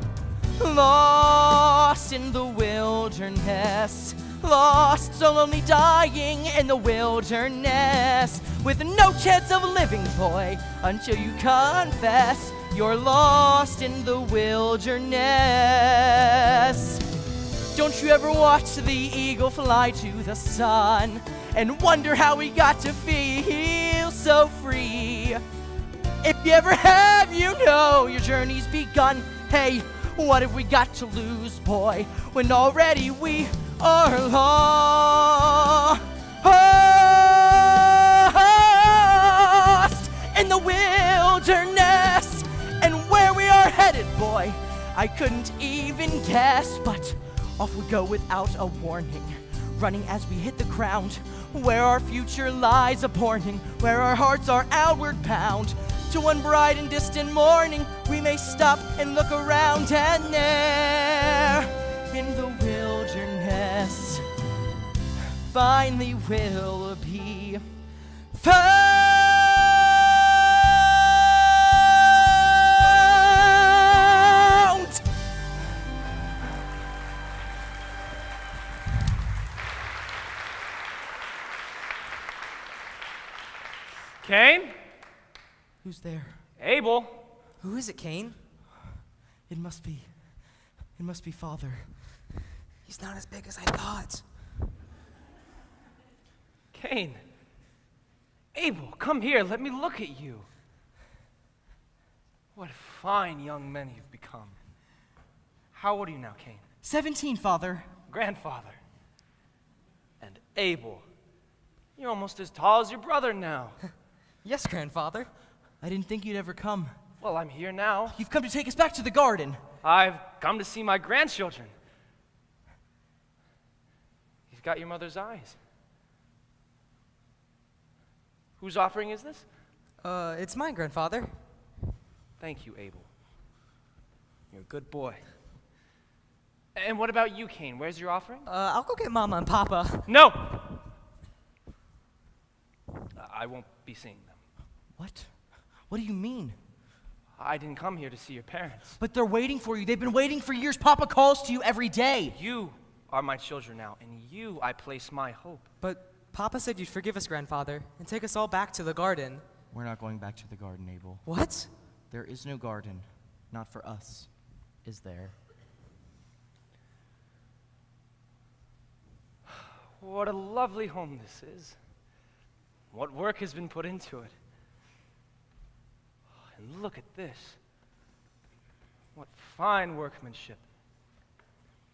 Speaker 5: Lost in the wilderness, lost, so lonely, dying in the wilderness, with no chance of living, boy, until you confess you're lost in the wilderness. Don't you ever watch the eagle fly to the sun and wonder how we got to feel so free. If you ever have, you know your journey's begun. Hey, what have we got to lose, boy, when already we are lost in the wilderness? And where we are headed, boy, I couldn't even guess. But off we go without a warning, running as we hit the ground, where our future lies a-borning, where our hearts are outward bound. To one bright and distant morning, we may stop and look around, and there, in the wilderness, finally we'll be found.
Speaker 1: Cain?
Speaker 5: Who's there?
Speaker 1: Abel?
Speaker 9: Who is it, Cain?
Speaker 5: It must be Father.
Speaker 9: He's not as big as I thought.
Speaker 1: Cain? Abel, come here. Let me look at you. What fine young men you've become. How old are you now, Cain?
Speaker 5: 17, Father.
Speaker 1: Grandfather. And Abel, you're almost as tall as your brother now.
Speaker 9: Yes, grandfather.
Speaker 5: I didn't think you'd ever come.
Speaker 1: Well, I'm here now.
Speaker 5: You've come to take us back to the garden.
Speaker 1: I've come to see my grandchildren. You've got your mother's eyes. Whose offering is this?
Speaker 9: It's mine, grandfather.
Speaker 1: Thank you, Abel. You're a good boy. And what about you, Cain? Where's your offering?
Speaker 9: I'll go get Mama and Papa.
Speaker 1: No! I won't be seeing them.
Speaker 5: What? What do you mean?
Speaker 1: I didn't come here to see your parents.
Speaker 5: But they're waiting for you. They've been waiting for years. Papa calls to you every day.
Speaker 1: You are my children now, and you I place my hope.
Speaker 9: But Papa said you'd forgive us, grandfather, and take us all back to the garden.
Speaker 5: We're not going back to the garden, Abel.
Speaker 9: What?
Speaker 5: There is no garden. Not for us. Is there?
Speaker 1: What a lovely home this is. What work has been put into it. And look at this. What fine workmanship.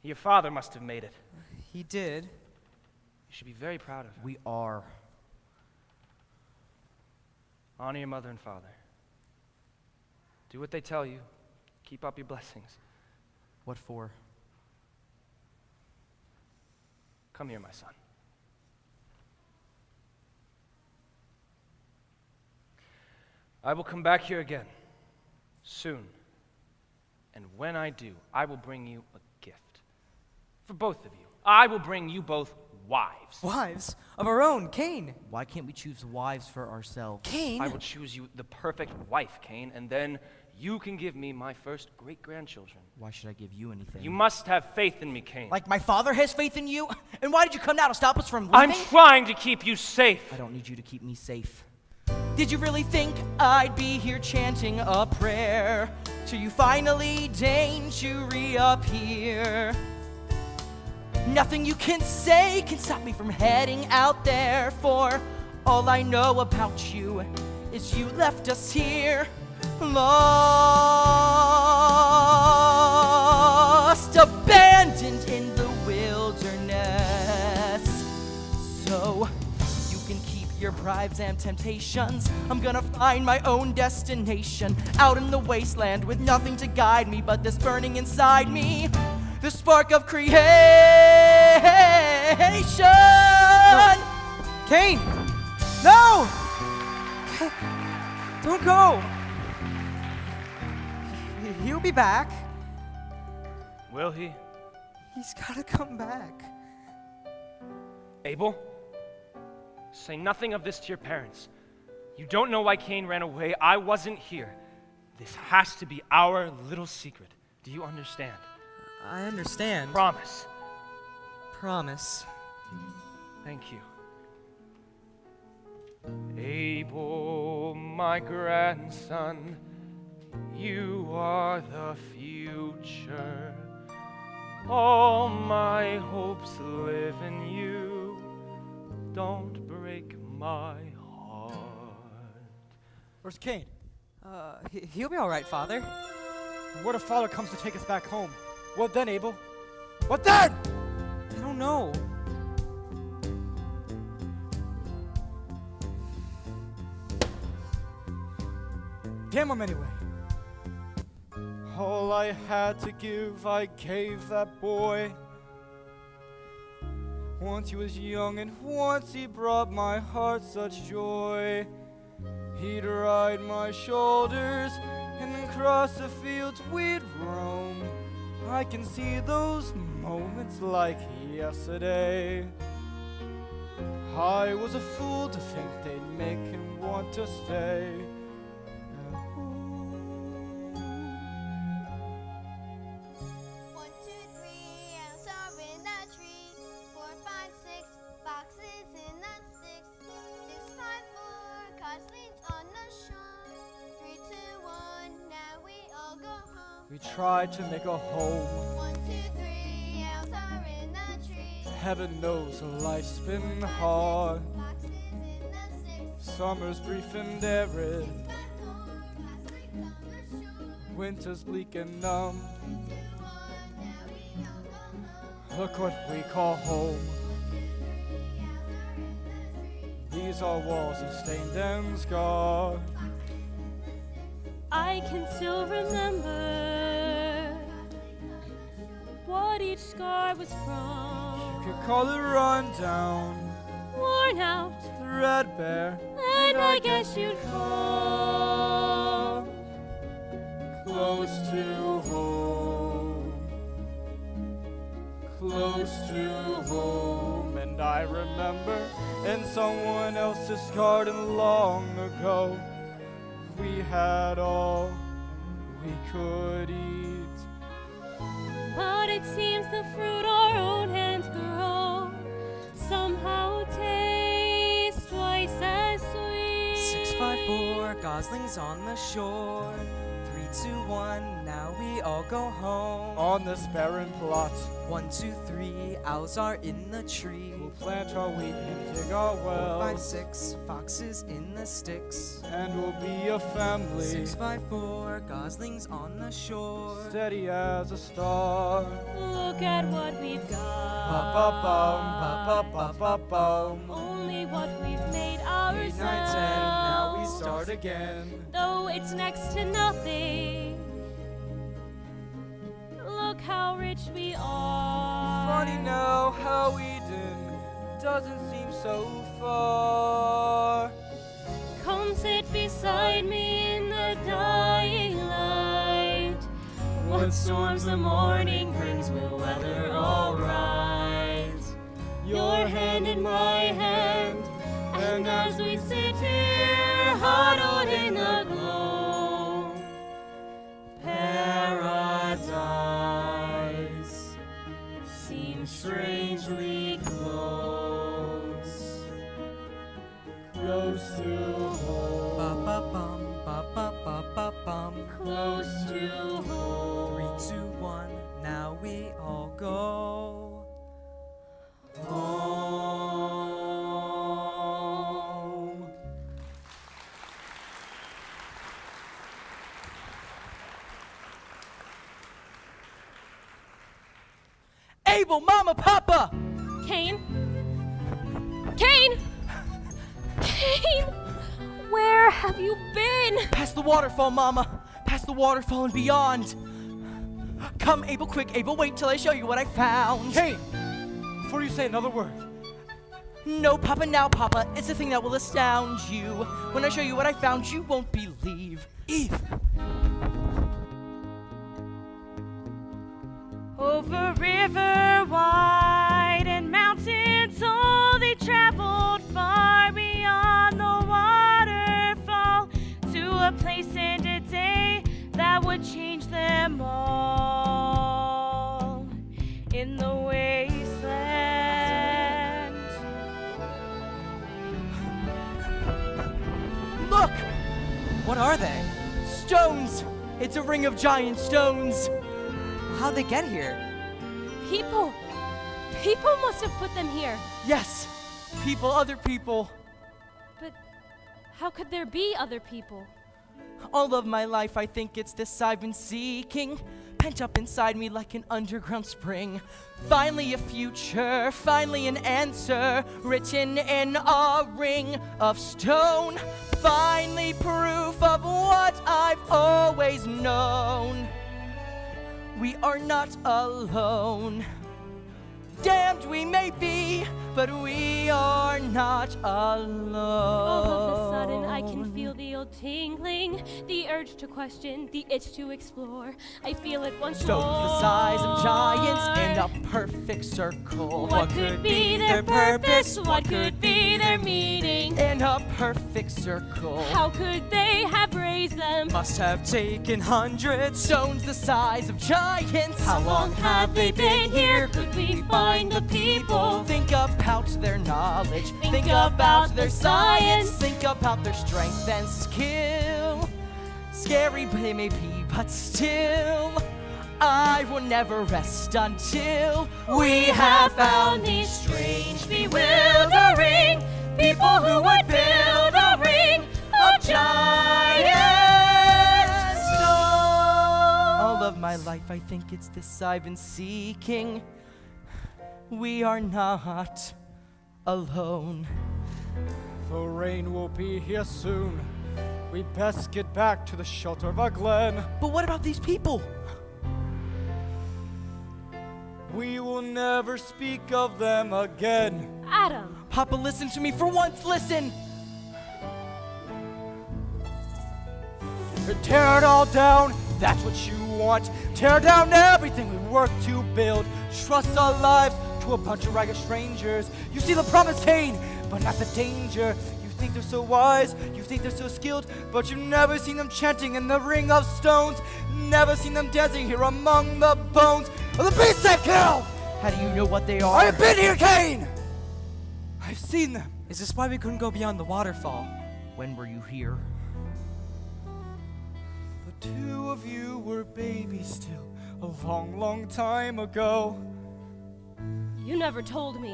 Speaker 1: Your father must have made it.
Speaker 9: He did.
Speaker 1: You should be very proud of him.
Speaker 5: We are.
Speaker 1: Honor your mother and father. Do what they tell you. Keep up your blessings.
Speaker 5: What for?
Speaker 1: Come here, my son. I will come back here again, soon. And when I do, I will bring you a gift. For both of you. I will bring you both wives.
Speaker 9: Wives of our own, Cain.
Speaker 5: Why can't we choose wives for ourselves?
Speaker 9: Cain.
Speaker 1: I will choose you the perfect wife, Cain, and then you can give me my first great-grandchildren.
Speaker 5: Why should I give you anything?
Speaker 1: You must have faith in me, Cain.
Speaker 5: Like my father has faith in you? And why did you come now, to stop us from leaving?
Speaker 1: I'm trying to keep you safe.
Speaker 5: I don't need you to keep me safe. Did you really think I'd be here chanting a prayer till you finally deign to reappear? Nothing you can say can stop me from heading out there, for all I know about you is you left us here, lost, abandoned in the wilderness. So you can keep your bribes and temptations. I'm gonna find my own destination, out in the wasteland with nothing to guide me but this burning inside me, the spark of creation.
Speaker 9: No. Cain! No! Don't go! He'll be back.
Speaker 1: Will he?
Speaker 9: He's gotta come back.
Speaker 1: Abel, say nothing of this to your parents. You don't know why Cain ran away. I wasn't here. This has to be our little secret. Do you understand?
Speaker 9: I understand.
Speaker 1: Promise.
Speaker 9: Promise.
Speaker 1: Thank you. Abel, my grandson, you are the future. All my hopes live in you. don't break my heart.
Speaker 3: Where's Cain?
Speaker 9: He'll be all right, Father.
Speaker 3: And what if Father comes to take us back home? What then, Abel? What then?
Speaker 9: I don't know.
Speaker 3: Damn him anyway. All I had to give, I gave that boy. Once he was young and once he brought my heart such joy. He'd ride my shoulders and across the fields we'd roam. I can see those moments like yesterday. I was a fool to think they'd make him want to stay.
Speaker 7: One, two, three, owls are in the tree. 4, 5, 6, foxes in the sticks. 6, 5, 4, goslings on the shore. 3, 2, 1, now we all go home.
Speaker 3: We tried to make a home.
Speaker 7: 1, 2, 3, owls are in the tree.
Speaker 3: Heaven knows life's been hard.
Speaker 7: Foxes in the sticks.
Speaker 3: Summer's brief and arid.
Speaker 7: 6, 5, 4, goslings on the shore.
Speaker 3: Winter's bleak and numb.
Speaker 7: 3, 2, 1, now we all go home.
Speaker 3: Look what we call home.
Speaker 7: 1, 2, 3, owls are in the tree.
Speaker 3: These are walls of stained and scarred.
Speaker 4: I can still remember what each scar was from.
Speaker 3: Could call it run down,
Speaker 4: Worn out,
Speaker 3: threadbare,
Speaker 4: and I guess you'd call
Speaker 3: close to home. Close to home. And I remember in someone else's garden long ago, we had all we could eat.
Speaker 4: But it seems the fruit our own hands grow somehow taste twice as sweet.
Speaker 5: 654, goslings on the shore. 3, 2, 1, now we all go home.
Speaker 3: On this barren plot,
Speaker 5: 1, 2, 3, owls are in the tree.
Speaker 3: we'll plant our wheat and dig our
Speaker 5: 5,
Speaker 3: wells,
Speaker 5: 6, foxes in the sticks.
Speaker 3: and we'll be a family,
Speaker 5: 654, goslings on the shore.
Speaker 3: steady as a star.
Speaker 4: Look at what we've
Speaker 3: Ba-ba-bum,
Speaker 4: got.
Speaker 3: ba-ba-ba-ba-bum.
Speaker 4: Only what we've made
Speaker 3: 8,
Speaker 4: ourselves.
Speaker 3: 9, 10, now we start again.
Speaker 4: Though it's next to nothing. Look how rich we are.
Speaker 3: Funny now how Eden doesn't seem so far.
Speaker 4: Come sit beside me in the dying light. What storms the morning brings will weather all right. Your hand in my hand, and as we sit here huddled in the glow, paradise seems strangely close,
Speaker 3: Close to home.
Speaker 5: Ba-ba-bum, ba-ba-ba-ba-bum.
Speaker 4: close to home.
Speaker 5: 3, 2, 1, now we all go home. Abel, Mama, Papa!
Speaker 4: Cain? Cain! Cain! Where have you been?
Speaker 5: Past the waterfall, Mama! Past the waterfall and beyond! Come, Abel, quick, Abel, wait till I show you what I found!
Speaker 3: Cain, before you say another word,
Speaker 5: No, Papa, now, Papa, it's a thing that will astound you. When I show you what I found, you won't believe. Eve!
Speaker 6: Over river wide and mountains tall, they traveled far beyond the waterfall to a place and a day that would change them all. In the wasteland,
Speaker 5: Look!
Speaker 9: What are they?
Speaker 5: Stones! It's a ring of giant stones!
Speaker 9: How'd they get here?
Speaker 4: People! People must have put them here.
Speaker 5: Yes, people, other people.
Speaker 4: But how could there be other people?
Speaker 5: All of my life I think it's this I've been seeking, pent up inside me like an underground spring. Finally a future, finally an answer, written in a ring of stone. Finally proof of what I've always known. We are not alone. Damned we may be, but we are not alone.
Speaker 4: All of a sudden, I can feel the old tingling, the urge to question, the itch to explore. I feel it once
Speaker 5: Stones
Speaker 4: more.
Speaker 5: the size of giants in a perfect circle.
Speaker 4: What could be their purpose? What could be their meaning?
Speaker 5: In a perfect circle.
Speaker 4: How could they have raised them?
Speaker 9: Must have taken hundreds.
Speaker 5: Stones the size of giants.
Speaker 4: How long have they been here? Could we find the people?
Speaker 5: Think about their knowledge.
Speaker 4: Think about
Speaker 5: their
Speaker 4: their
Speaker 5: science.
Speaker 4: science.
Speaker 5: Think about their strength and skill. Scary they may be, but still, I will never rest until we have found these strange, bewildering people who would build a ring of giants. All of my life I think it's this I've been seeking. We are not alone.
Speaker 3: The rain will be here soon. We best get back to the shelter of our glen.
Speaker 5: But what about these people?
Speaker 3: We will never speak of them again.
Speaker 4: Adam,
Speaker 5: Papa, listen to me for once, listen!
Speaker 3: Tear it all down, that's what you want. Tear down everything we worked to build. Trust our lives to a bunch of ragged strangers. You see the promise, Cain, but not the danger. You think they're so wise, you think they're so skilled, but you've never seen them chanting in the ring of stones. Never seen them dancing here among the bones of the beasts they've killed.
Speaker 5: How do you know what they are?
Speaker 3: I have been here, Cain. I've seen them.
Speaker 9: Is this why we couldn't go beyond the waterfall?
Speaker 5: When were you here?
Speaker 3: The two of you were babies still, a long, long time ago.
Speaker 4: you never told me.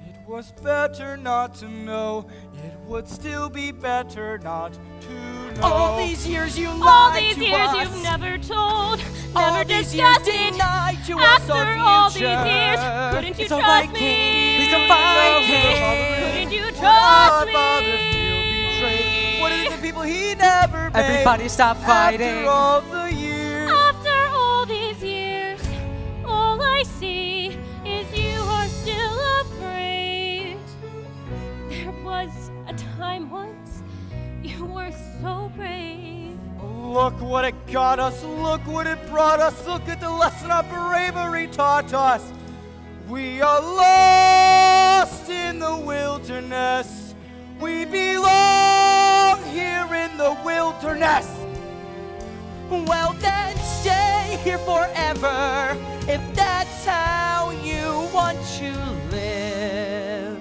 Speaker 3: It was better not to know. It would still be better not to know.
Speaker 5: All these years you lied
Speaker 4: All these
Speaker 5: to
Speaker 4: years
Speaker 5: us.
Speaker 4: you've never told,
Speaker 5: All
Speaker 4: never
Speaker 5: these years
Speaker 4: discussed it.
Speaker 5: denied to us
Speaker 4: After
Speaker 5: our
Speaker 4: all these
Speaker 5: future.
Speaker 4: years, couldn't you
Speaker 9: It's all
Speaker 4: trust
Speaker 9: right,
Speaker 4: me?
Speaker 9: King. Please don't fight, King.
Speaker 4: Couldn't you
Speaker 3: Would
Speaker 4: trust
Speaker 3: our
Speaker 4: me?
Speaker 3: father feel betrayed? What is the people he never made?
Speaker 9: Everybody stop fighting.
Speaker 3: After all the years.
Speaker 4: After all these years, all I see is you are still afraid. There was a time once you were so brave.
Speaker 3: Look what it got us. Look what it brought us. Look at the lesson our bravery taught us. We are lost in the wilderness. We belong here in the wilderness.
Speaker 5: Well then stay here forever, if that's how you want to live.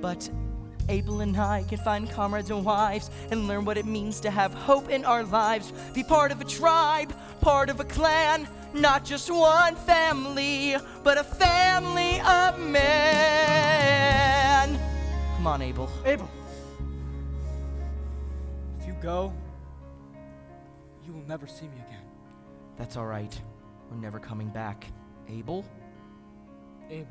Speaker 5: But Abel and I can find comrades and wives and learn what it means to have hope in our lives. Be part of a tribe, part of a clan, not just one family, but a family of men. Come on, Abel.
Speaker 3: Abel, if you go, you will never see me again.
Speaker 5: That's all right. We're never coming back. Abel?
Speaker 3: Abel.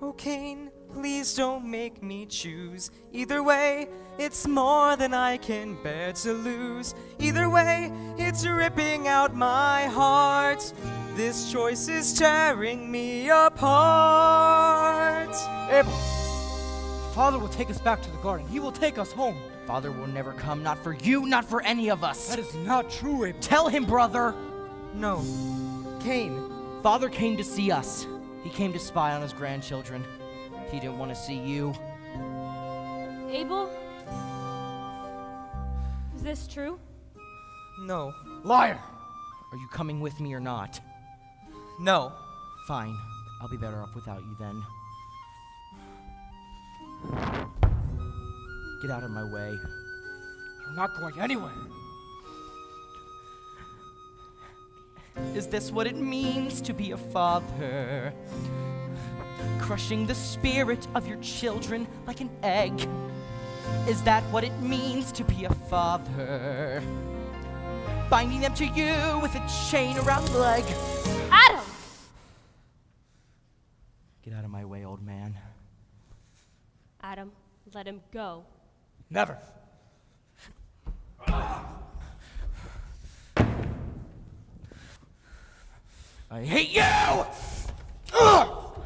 Speaker 9: Oh, Cain, please don't make me choose. Either way, it's more than I can bear to lose. Either way, it's ripping out my heart. This choice is tearing me apart.
Speaker 3: Abel, Father will take us back to the garden. He will take us home.
Speaker 5: Father will never come, not for you, not for any of us.
Speaker 3: That is not true, Abel.
Speaker 5: Tell him, brother.
Speaker 9: No. Cain.
Speaker 5: Father came to see us. He came to spy on his grandchildren. He didn't want to see you.
Speaker 4: Abel? Is this true?
Speaker 9: No.
Speaker 3: Liar.
Speaker 5: Are you coming with me or not?
Speaker 9: No.
Speaker 5: Fine. I'll be better off without you then. Get out of my way.
Speaker 3: You're not going anywhere.
Speaker 5: Is this what it means to be a father? crushing the spirit of your children like an egg. Is that what it means to be a father? Binding them to you with a chain around the leg.
Speaker 4: Adam!
Speaker 5: Get out of my way, old man.
Speaker 4: Adam, let him go.
Speaker 3: Never.
Speaker 5: I hate you! I'll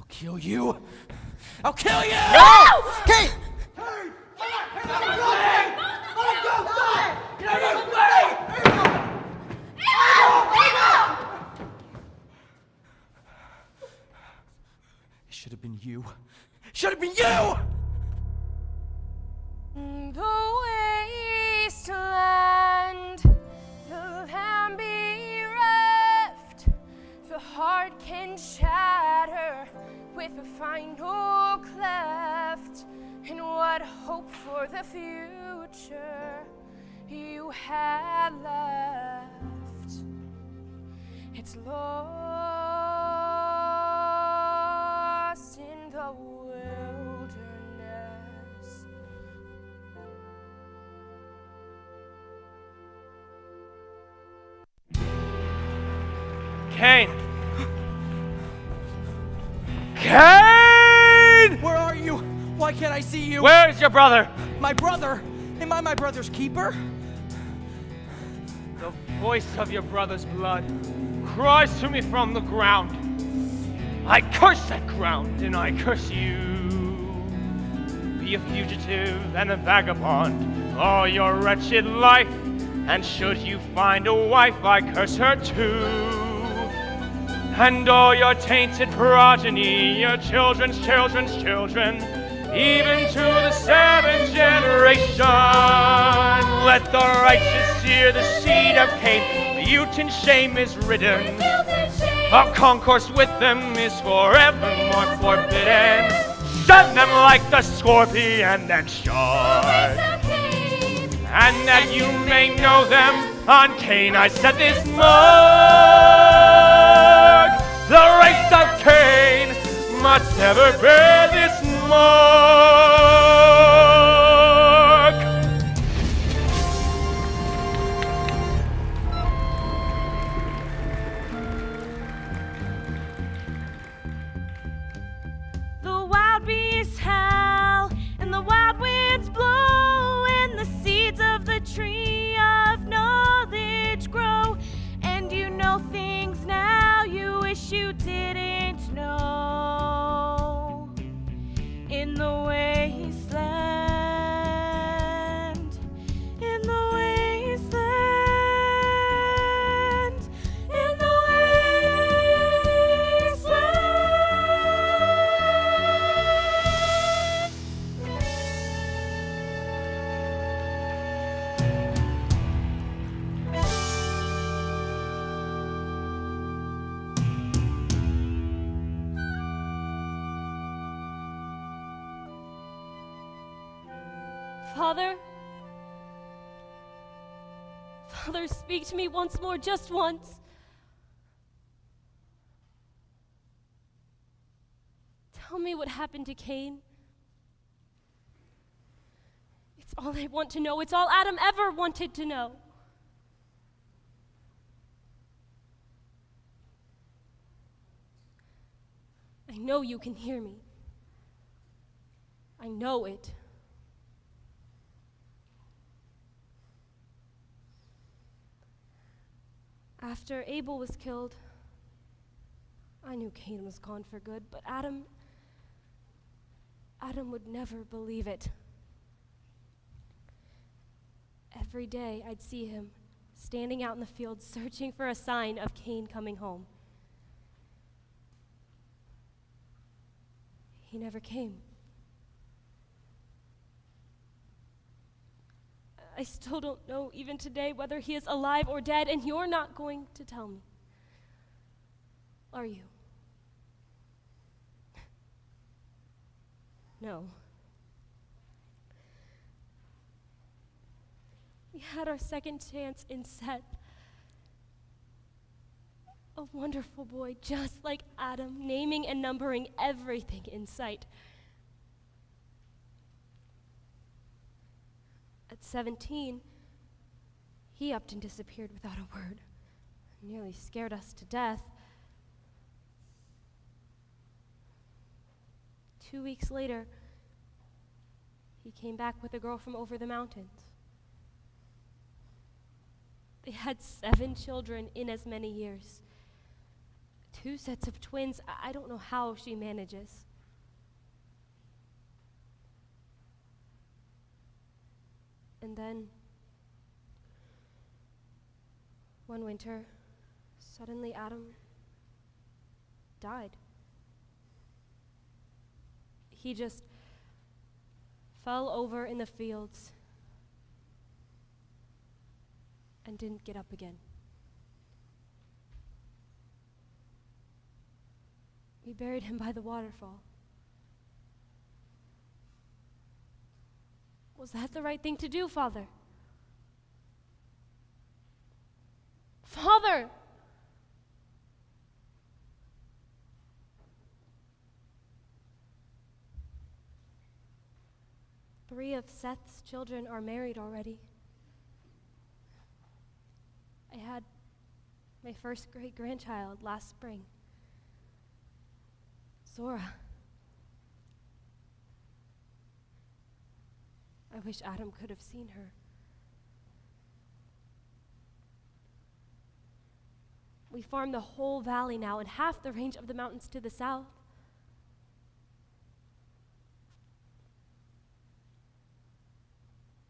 Speaker 5: kill you. I'll kill you!
Speaker 3: No! Kate!
Speaker 5: It should have been you. Should have been you!
Speaker 8: The wasteland, the land bereft, the heart can shatter with a final cleft. And what hope for the future you had left? It's lost in the wilderness.
Speaker 1: Cain! Cain!
Speaker 5: Where are you? Why can't I see you?
Speaker 1: Where is your brother?
Speaker 5: My brother? Am I my brother's keeper?
Speaker 1: The voice of your brother's blood cries to me from the ground. I curse that ground and I curse you. Be a fugitive and a vagabond all your wretched life, and should you find a wife, I curse her too. And all your tainted progeny, your children's children's children, even to the seventh generation. Let the righteous hear the seed of Cain. Guilt and shame is ridden. Our concourse with them is forevermore forbidden. Shun them like the scorpion and shark. And that you may know them, on Cain I set this mark. The race of Cain must ever bear this mark.
Speaker 6: The wild beasts howl, and the wild winds blow, and the seeds of the tree of knowledge grow. And you know things now you wish you didn't know. In the wasteland, in the wasteland, in the
Speaker 4: Father? Father, speak to me once more, just once. Tell me what happened to Cain. It's all I want to know. It's all Adam ever wanted to know. I know you can hear me. I know it. After Abel was killed, I knew Cain was gone for good, but Adam would never believe it. Every day I'd see him standing out in the field searching for a sign of Cain coming home. He never came. I still don't know even today whether he is alive or dead, and you're not going to tell me. Are you? No. We had our second chance in Seth. A wonderful boy, just like Adam, naming and numbering everything in sight. At 17, he upped and disappeared without a word. Nearly scared us to death. 2 weeks later, he came back with a girl from over the mountains. They had 7 children in as many years. 2 sets of twins. I don't know how she manages. And then, one winter, suddenly Adam died. He just fell over in the fields and didn't get up again. We buried him by the waterfall. Was that the right thing to do, Father? Father! Three of Seth's children are married already. I had my first great-grandchild last spring. Zora. I wish Adam could have seen her. We farm the whole valley now and half the range of the mountains to the south.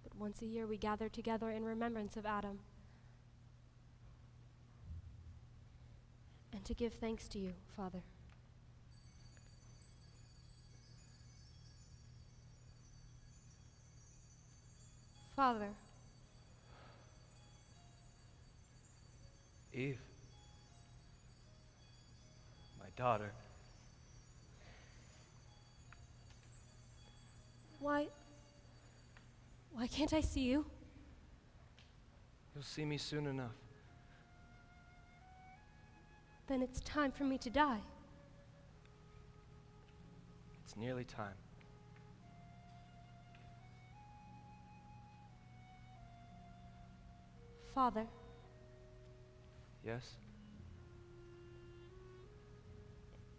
Speaker 4: But once a year we gather together in remembrance of Adam and to give thanks to you, Father. Father.
Speaker 1: Eve, my daughter.
Speaker 4: Why can't I see you?
Speaker 1: You'll see me soon enough.
Speaker 4: Then it's time for me to die.
Speaker 1: It's nearly time.
Speaker 4: Father,
Speaker 1: Yes?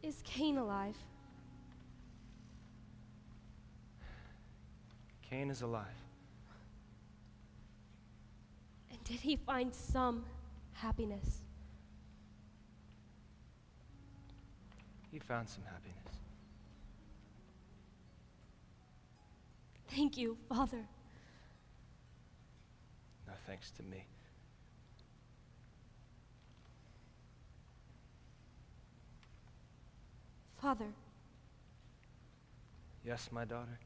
Speaker 4: is Cain alive?
Speaker 1: Cain is alive.
Speaker 4: And did he find some happiness?
Speaker 1: He found some happiness.
Speaker 4: Thank you, Father.
Speaker 1: No thanks to me.
Speaker 4: Father,
Speaker 1: Yes, my daughter?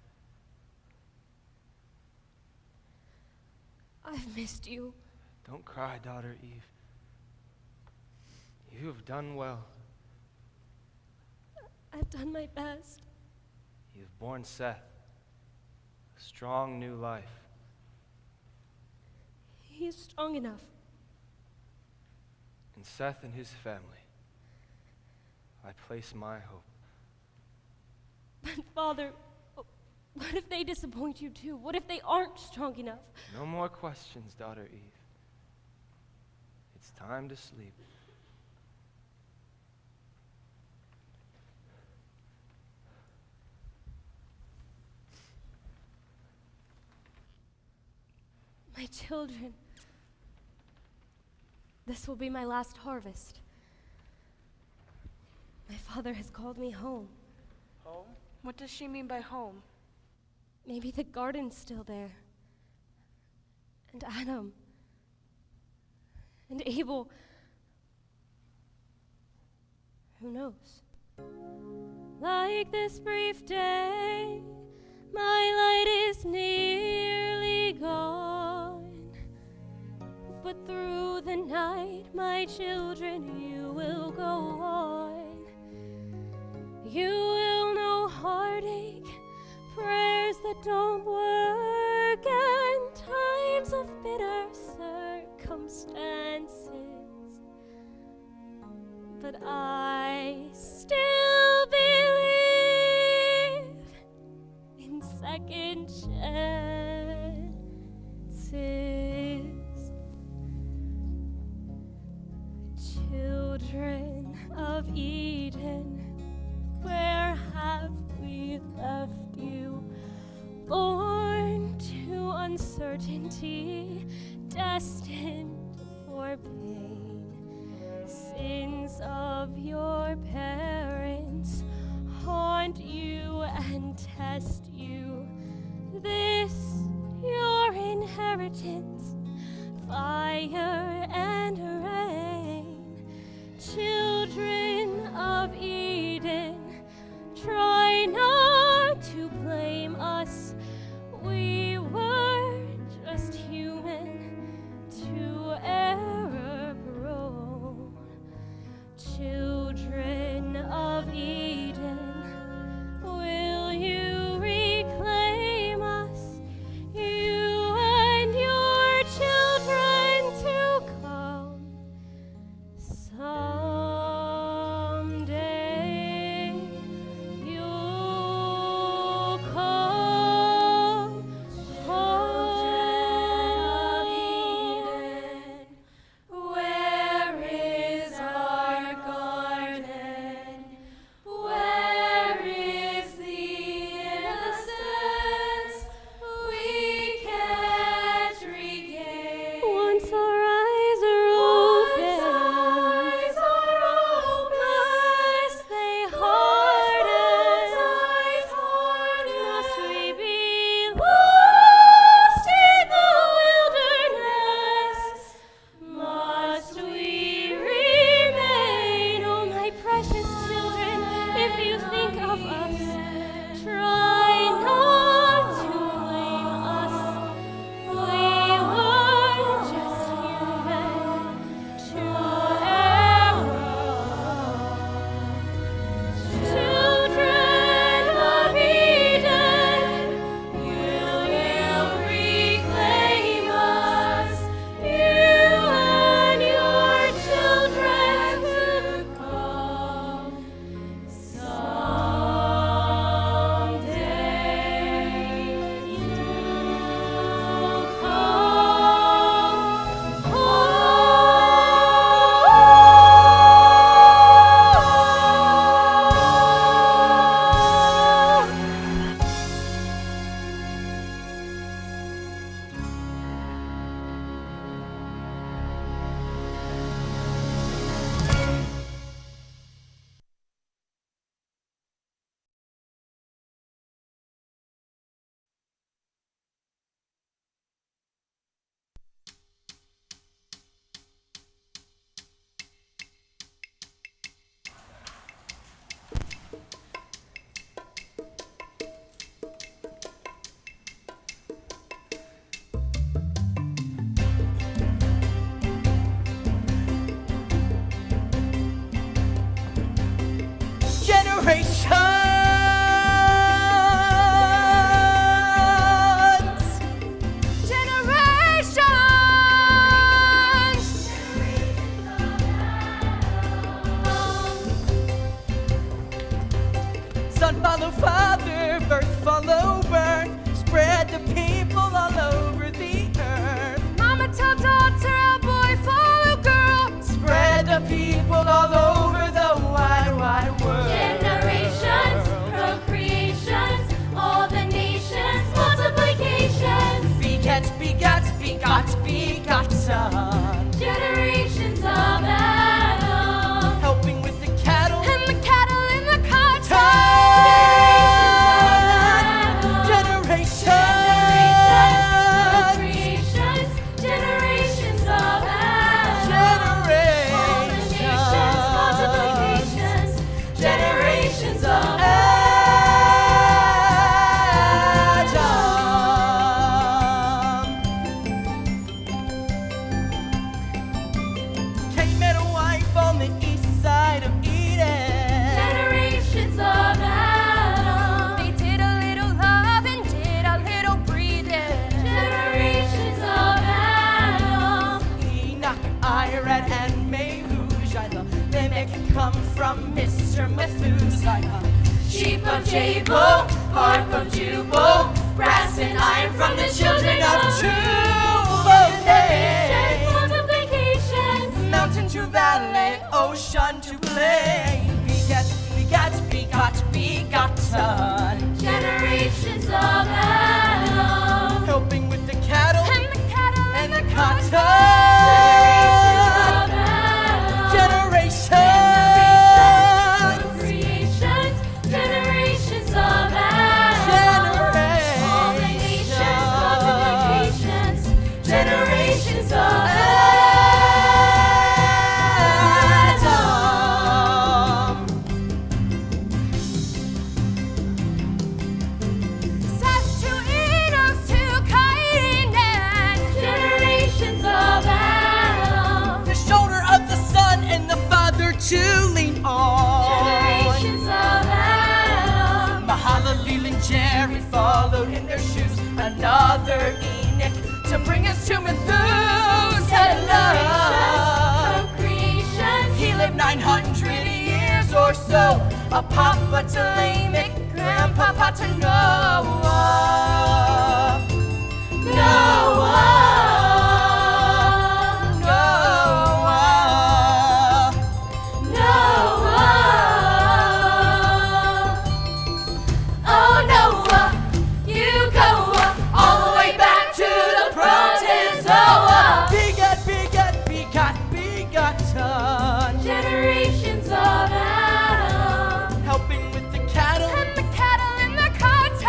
Speaker 4: I've missed you.
Speaker 1: Don't cry, daughter Eve. You have done well.
Speaker 4: I've done my best.
Speaker 1: You have borne Seth, a strong new life.
Speaker 4: He's strong enough.
Speaker 1: In Seth and his family, I place my hope.
Speaker 4: But Father, what if they disappoint you too? What if they aren't strong enough?
Speaker 1: No more questions, daughter Eve. It's time to sleep.
Speaker 4: My children, this will be my last harvest. My father has called me home.
Speaker 6: Home? What does she mean by home?
Speaker 4: Maybe the garden's still there. And Adam. And Abel. Who knows? Like this brief day, my light is nearly gone. But through the night, my children, you will go on. You will know heartache, prayers that don't work, and times of bitter circumstances. but I still believe in second chances. Children of Eden, where have we left you? Born to uncertainty, destined for pain. Sins of your parents haunt you and test you. This your inheritance, fire and rain. Children of Eden, try not to blame us. We were just human, to error prone. Children of Eden, will you reclaim us? You and your children to come.
Speaker 2: able, harp of Jubal, brass and iron from the children of
Speaker 5: Jubilee.
Speaker 2: Multiplications,
Speaker 5: Mountain to valley, ocean to plain. Begotten.
Speaker 2: generations of Adam.
Speaker 5: Helping with the cattle
Speaker 2: And the cattle
Speaker 5: and the cotton.
Speaker 2: generations of Adam.
Speaker 5: Generations.
Speaker 2: Creations, generations of Adam. All the nations, multiplications, generations of Adam. Seth to Enos to Cain, generations of Adam.
Speaker 5: The shoulder of the son and the father to lean on.
Speaker 2: Generations of Adam.
Speaker 5: Mahalalel and Jerry followed in their shoes. Another Enoch to bring us to Methuselah.
Speaker 2: Creations,
Speaker 5: He lived 900 years or so. A papa to Lamech, grandpapa to Noah. Noah.
Speaker 2: Oh Noah, you go all the way back to the protozoa.
Speaker 5: Begotten.
Speaker 2: Generations of Adam.
Speaker 5: Helping with the cattle
Speaker 2: And the cattle and the cotton.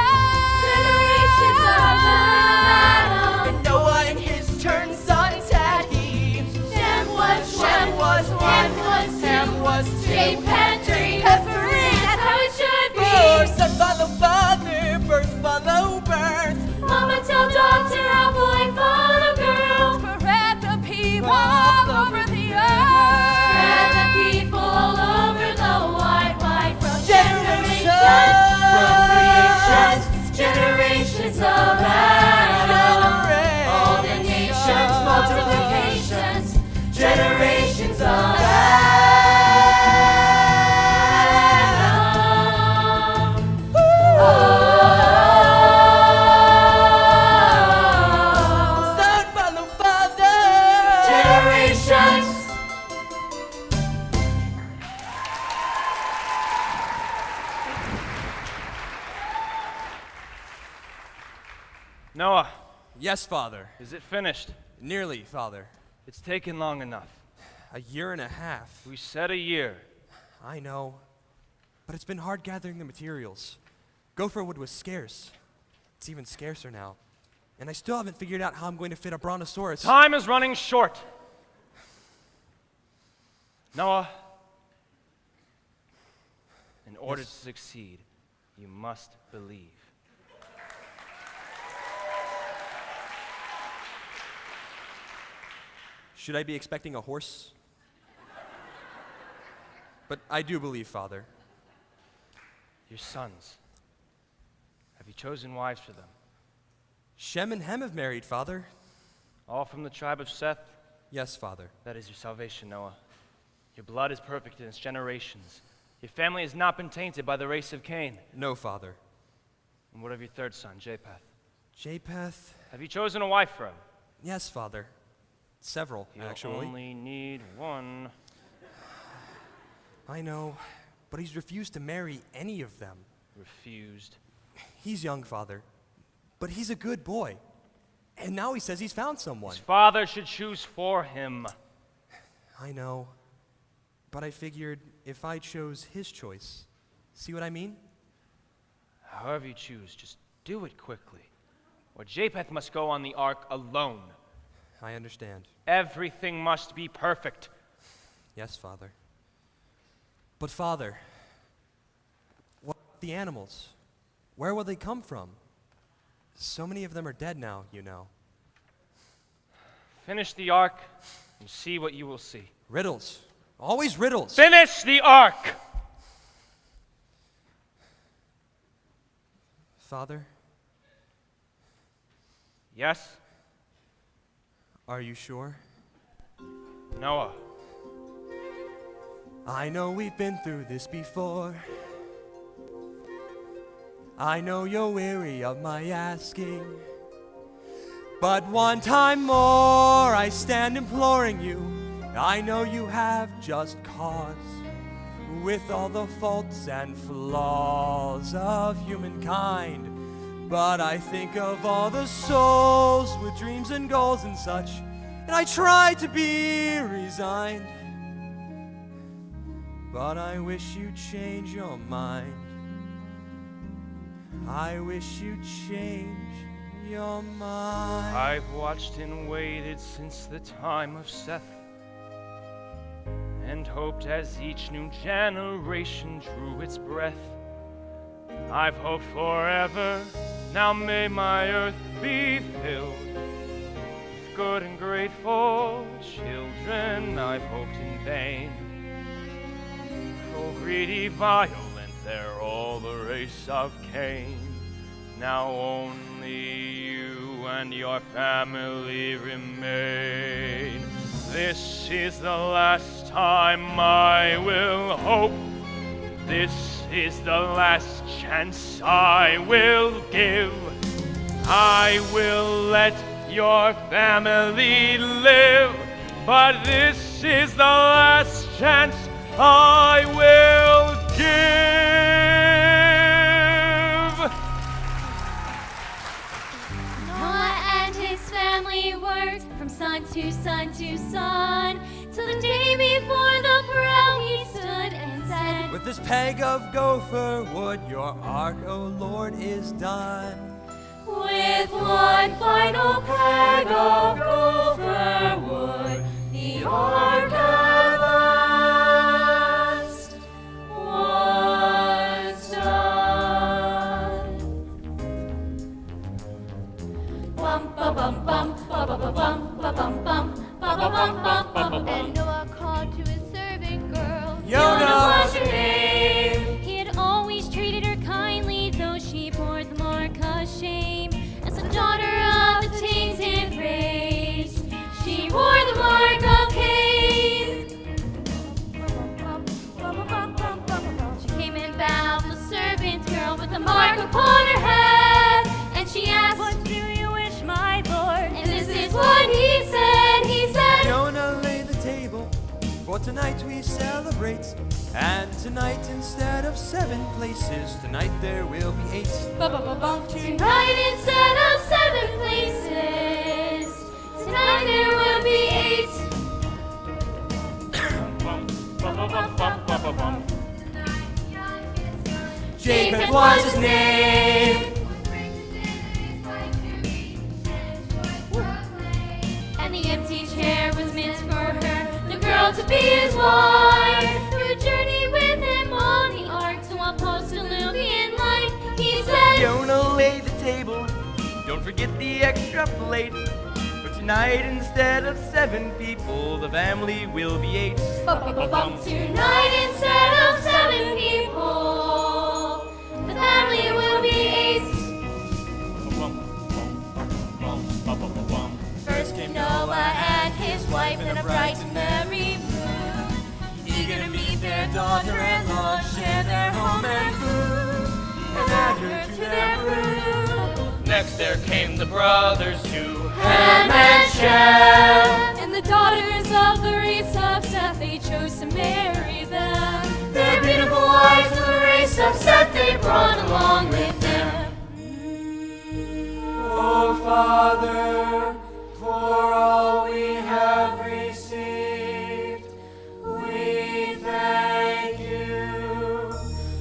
Speaker 2: Generations of Adam.
Speaker 5: and Noah and his turn sons had he.
Speaker 2: Shem was
Speaker 5: Shem was one.
Speaker 2: Ham was
Speaker 5: Ham
Speaker 2: two.
Speaker 5: was two.
Speaker 2: Japheth three.
Speaker 5: Three.
Speaker 2: That's how it should be.
Speaker 5: Son follow father, birth follow birth.
Speaker 2: Mama tell daughter, a boy follow girl.
Speaker 5: Spread the people all over the earth.
Speaker 2: Spread the people all over the wide world.
Speaker 5: Generations.
Speaker 2: Procreations, generations of Adam. All the nations, multiplications, generations of Adam.
Speaker 5: Son follow father.
Speaker 2: Generations.
Speaker 1: Noah,
Speaker 3: Yes, Father.
Speaker 1: is it finished?
Speaker 3: Nearly, Father.
Speaker 1: It's taken long enough.
Speaker 3: A year and a half.
Speaker 1: We said a year.
Speaker 3: I know. But it's been hard gathering the materials. Gopher wood was scarce. It's even scarcer now. And I still haven't figured out how I'm going to fit a brontosaurus.
Speaker 1: Time is running short. Noah, in order to succeed, you must believe.
Speaker 3: Should I be expecting a horse? But I do believe, Father.
Speaker 1: Your sons, have you chosen wives for them?
Speaker 3: Shem and Hem have married, Father.
Speaker 1: All from the tribe of Seth?
Speaker 3: Yes, Father.
Speaker 1: That is your salvation, Noah. Your blood is perfect in its generations. Your family has not been tainted by the race of Cain.
Speaker 3: No, Father.
Speaker 1: And what of your third son, Japheth?
Speaker 3: Japheth?
Speaker 1: Have you chosen a wife for him?
Speaker 3: Yes, Father. Several,
Speaker 1: You
Speaker 3: actually.
Speaker 1: only need one.
Speaker 3: I know, but he's refused to marry any of them.
Speaker 1: Refused.
Speaker 3: He's young, Father, but he's a good boy. And now he says he's found someone.
Speaker 1: His father should choose for him.
Speaker 3: I know, but I figured if I chose his choice, see what I mean?
Speaker 1: However you choose, just do it quickly. Or Japheth must go on the ark alone.
Speaker 3: I understand.
Speaker 1: Everything must be perfect.
Speaker 3: Yes, Father. But Father, what about the animals? Where will they come from? So many of them are dead now, you know.
Speaker 1: Finish the ark and see what you will see.
Speaker 3: Riddles. Always riddles.
Speaker 1: Finish the ark!
Speaker 3: Father,
Speaker 1: Yes?
Speaker 3: are you sure?
Speaker 1: Noah.
Speaker 3: I know we've been through this before. I know you're weary of my asking, but one time more I stand imploring you. I know you have just cause, with all the faults and flaws of humankind. But I think of all the souls with dreams and goals and such, and I try to be resigned. But I wish you'd change your mind. I wish you'd change your mind.
Speaker 1: I've watched and waited since the time of Seth, and hoped as each new generation drew its breath. I've hoped forever, now may my earth be filled with good and grateful children. I've hoped in vain. Oh, greedy, violent, they're all the race of Cain. Now only you and your family remain. This is the last time I will hope. This is the last chance I will give. I will let your family live, but this is the last chance I will give.
Speaker 2: Noah and his family worked from sun to sun to sun, till the day before the prow he stood and said,
Speaker 3: With this peg of gopher wood, your ark, O Lord, is done.
Speaker 2: with one final peg of gopher wood, the ark at last was done. Bum ba bum bum ba ba ba bum ba bum bum ba ba bum bum bum.
Speaker 7: And Noah called to his servant girl.
Speaker 2: Yona was her name. He had always treated her kindly, though she bore the mark of shame. As a daughter of the tainted race, she wore the mark of Cain. She came and bowed the servant girl with the mark upon her head, and she asked,
Speaker 6: What do you wish, my lord?
Speaker 2: and this is what he said. He said,
Speaker 3: Jonah lay the table, for tonight we celebrate. And tonight instead of 7 places, tonight there will be 8.
Speaker 2: tonight instead of 7 places, tonight there will be 8.
Speaker 3: Jacob was his name.
Speaker 2: And the empty chair was meant for her, the girl to be his wife. Through a journey with him on the ark to a post-diluvian life, he said,
Speaker 5: Jonah laid the table, don't forget the extra plate. For tonight, instead of 7 people, the family will be 8.
Speaker 2: tonight instead of 7 people, the family will be 8. First came Noah and his wife in a bright and merry mood,
Speaker 3: Eager to meet their daughter-in-law, share their home and food, and add her to their brood.
Speaker 1: Next there came the brothers to
Speaker 2: Ham and Shem, and the daughters of the race of Seth, they chose to marry them. Their beautiful wives of the race of Seth, they brought along with them.
Speaker 3: Oh, Father, for all we have received, we thank you.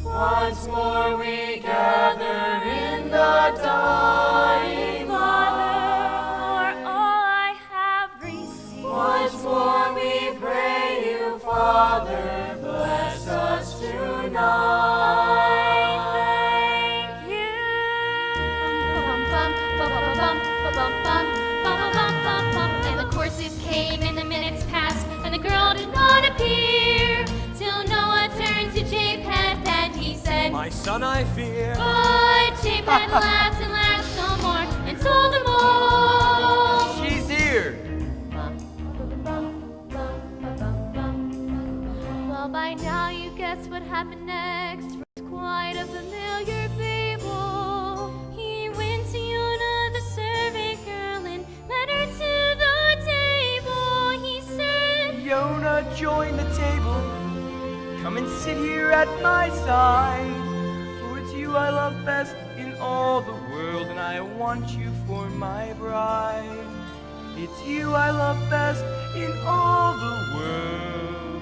Speaker 3: Once more we gather in the dying light.
Speaker 6: For all I have received.
Speaker 3: Once more we pray you, Father, bless us tonight.
Speaker 6: Thank you.
Speaker 2: And the courses came and the minutes passed, and the girl did not appear, till Noah turned to Japheth and he said,
Speaker 3: My son, I fear.
Speaker 2: but Japheth laughed and laughed some more and told them all.
Speaker 5: She's here!
Speaker 2: Well, by now you guess what happened next. It's quite a familiar fable.
Speaker 1: at my side. For it's you I love best in all the world, and I want you for my bride. It's you I love best in all the world,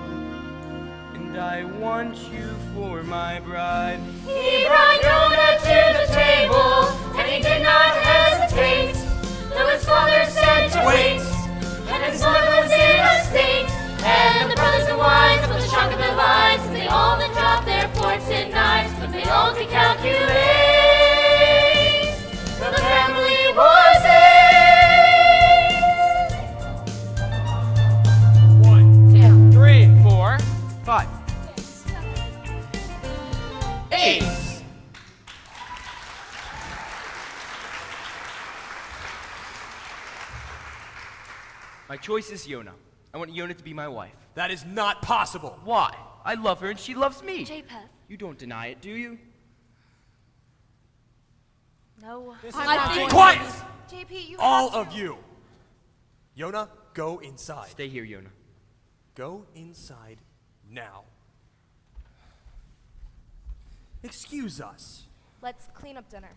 Speaker 1: and I want you for my bride.
Speaker 2: He brought Jonah to the table, and he did not hesitate. Though his father said to wait, and his mother was in a state. And the brothers and wives felt the shock of their lives, as they all then dropped their forks and knives. But they all could calculate that the family was eight.
Speaker 1: 1, 2, 3, 4, 5, 8. My choice is Yona. I want Yona to be my wife.
Speaker 10: That is not possible.
Speaker 1: Why? I love her and she loves me.
Speaker 2: Japheth.
Speaker 1: You don't deny it, do you?
Speaker 2: No.
Speaker 10: Quiet!
Speaker 7: JP, you
Speaker 10: All
Speaker 7: have to.
Speaker 10: of you. Yona, go inside.
Speaker 1: Stay here, Yona.
Speaker 10: Go inside now. Excuse us.
Speaker 8: Let's clean up dinner.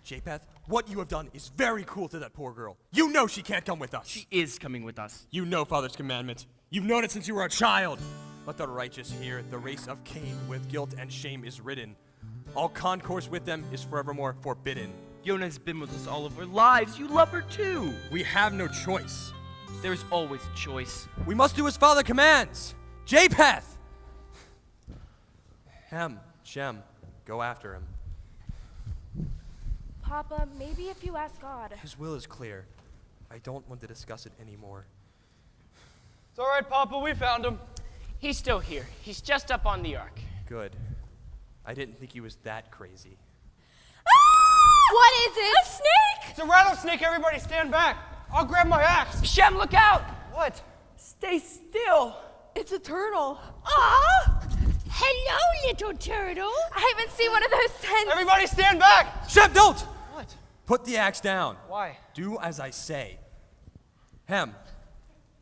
Speaker 10: Japheth, what you have done is very cruel to that poor girl. You know she can't come with us.
Speaker 1: She is coming with us.
Speaker 10: You know Father's commandment. You've known it since you were a child. Let the righteous hear the race of Cain with guilt and shame is ridden. All concourse with them is forevermore forbidden.
Speaker 1: Yona has been with us all of our lives. You love her too.
Speaker 10: We have no choice.
Speaker 1: There's always a choice.
Speaker 10: We must do as Father commands. Japheth! Hem, Shem, go after him.
Speaker 8: Papa, maybe if you ask God.
Speaker 10: His will is clear. I don't want to discuss it anymore.
Speaker 3: It's all right, Papa, we found him.
Speaker 11: He's still here. He's just up on the ark.
Speaker 10: Good. I didn't think he was that crazy.
Speaker 8: What is it? A snake!
Speaker 3: It's a rattlesnake, everybody stand back. I'll grab my axe.
Speaker 11: Shem, look out!
Speaker 3: What?
Speaker 11: Stay still.
Speaker 8: It's a turtle.
Speaker 6: Hello, little turtle.
Speaker 8: I haven't seen one of those since.
Speaker 3: Everybody stand back!
Speaker 10: Shem, don't!
Speaker 3: What?
Speaker 10: Put the axe down.
Speaker 3: Why?
Speaker 10: Do as I say. Hem,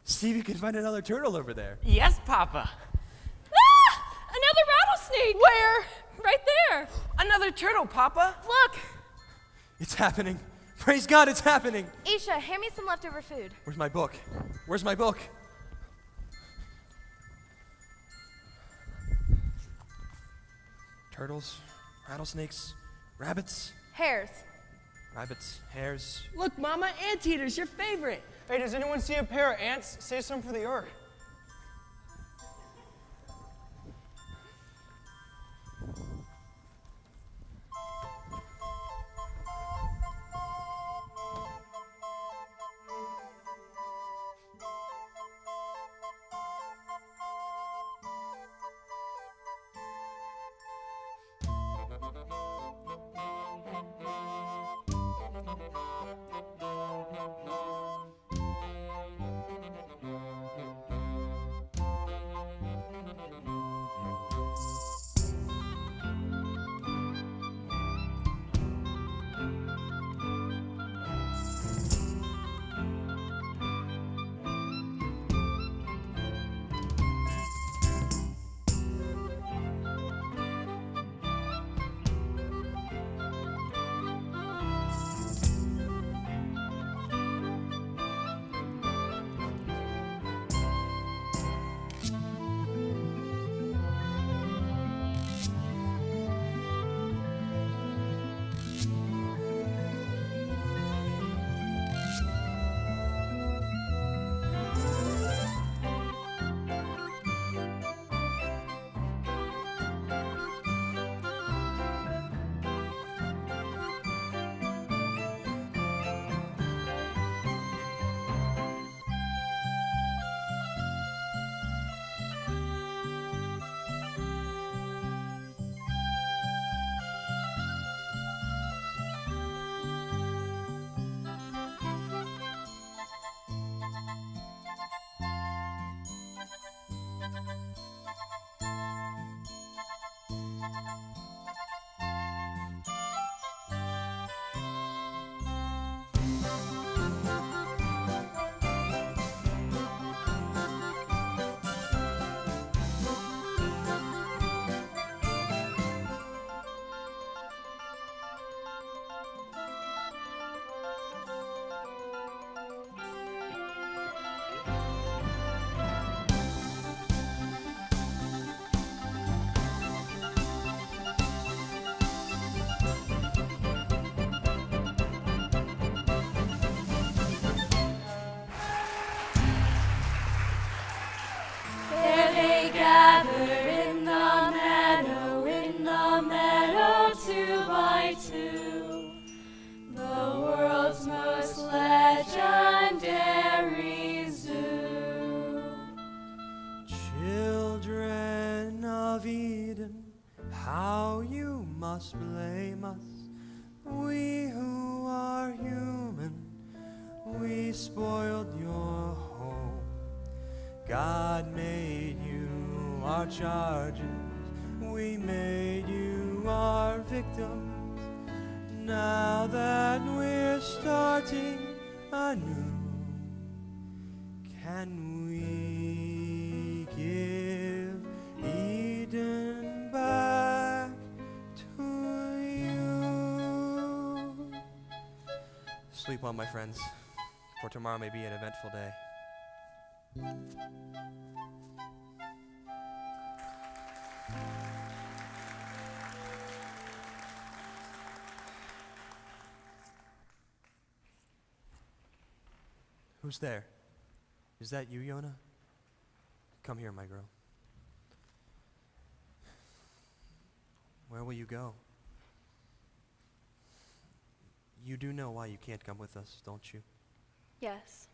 Speaker 10: see if you can find another turtle over there.
Speaker 11: Yes, Papa.
Speaker 8: Another rattlesnake! Where? Right there.
Speaker 11: Another turtle, Papa.
Speaker 8: Look.
Speaker 10: It's happening. Praise God, it's happening.
Speaker 8: Isha, hand me some leftover food.
Speaker 10: Where's my book? Where's my book? Turtles, rattlesnakes, rabbits,
Speaker 8: Hares.
Speaker 10: rabbits, hares.
Speaker 11: Look, Mama, anteaters, your favorite.
Speaker 3: Hey, does anyone see a pair of ants? Save some for the ark.
Speaker 2: gather in the meadow, 2 by 2. The world's most legendary zoo.
Speaker 3: Children of Eden, how you must blame us. We who are human, we spoiled your home. God made you our charges, we made you our victims. Now that we're starting anew, can we give Eden back to you?
Speaker 10: Sleep well, my friends, for tomorrow may be an eventful day. Who's there? Is that you, Yona? Come here, my girl. Where will you go? You do know why you can't come with us, don't you?
Speaker 2: Yes.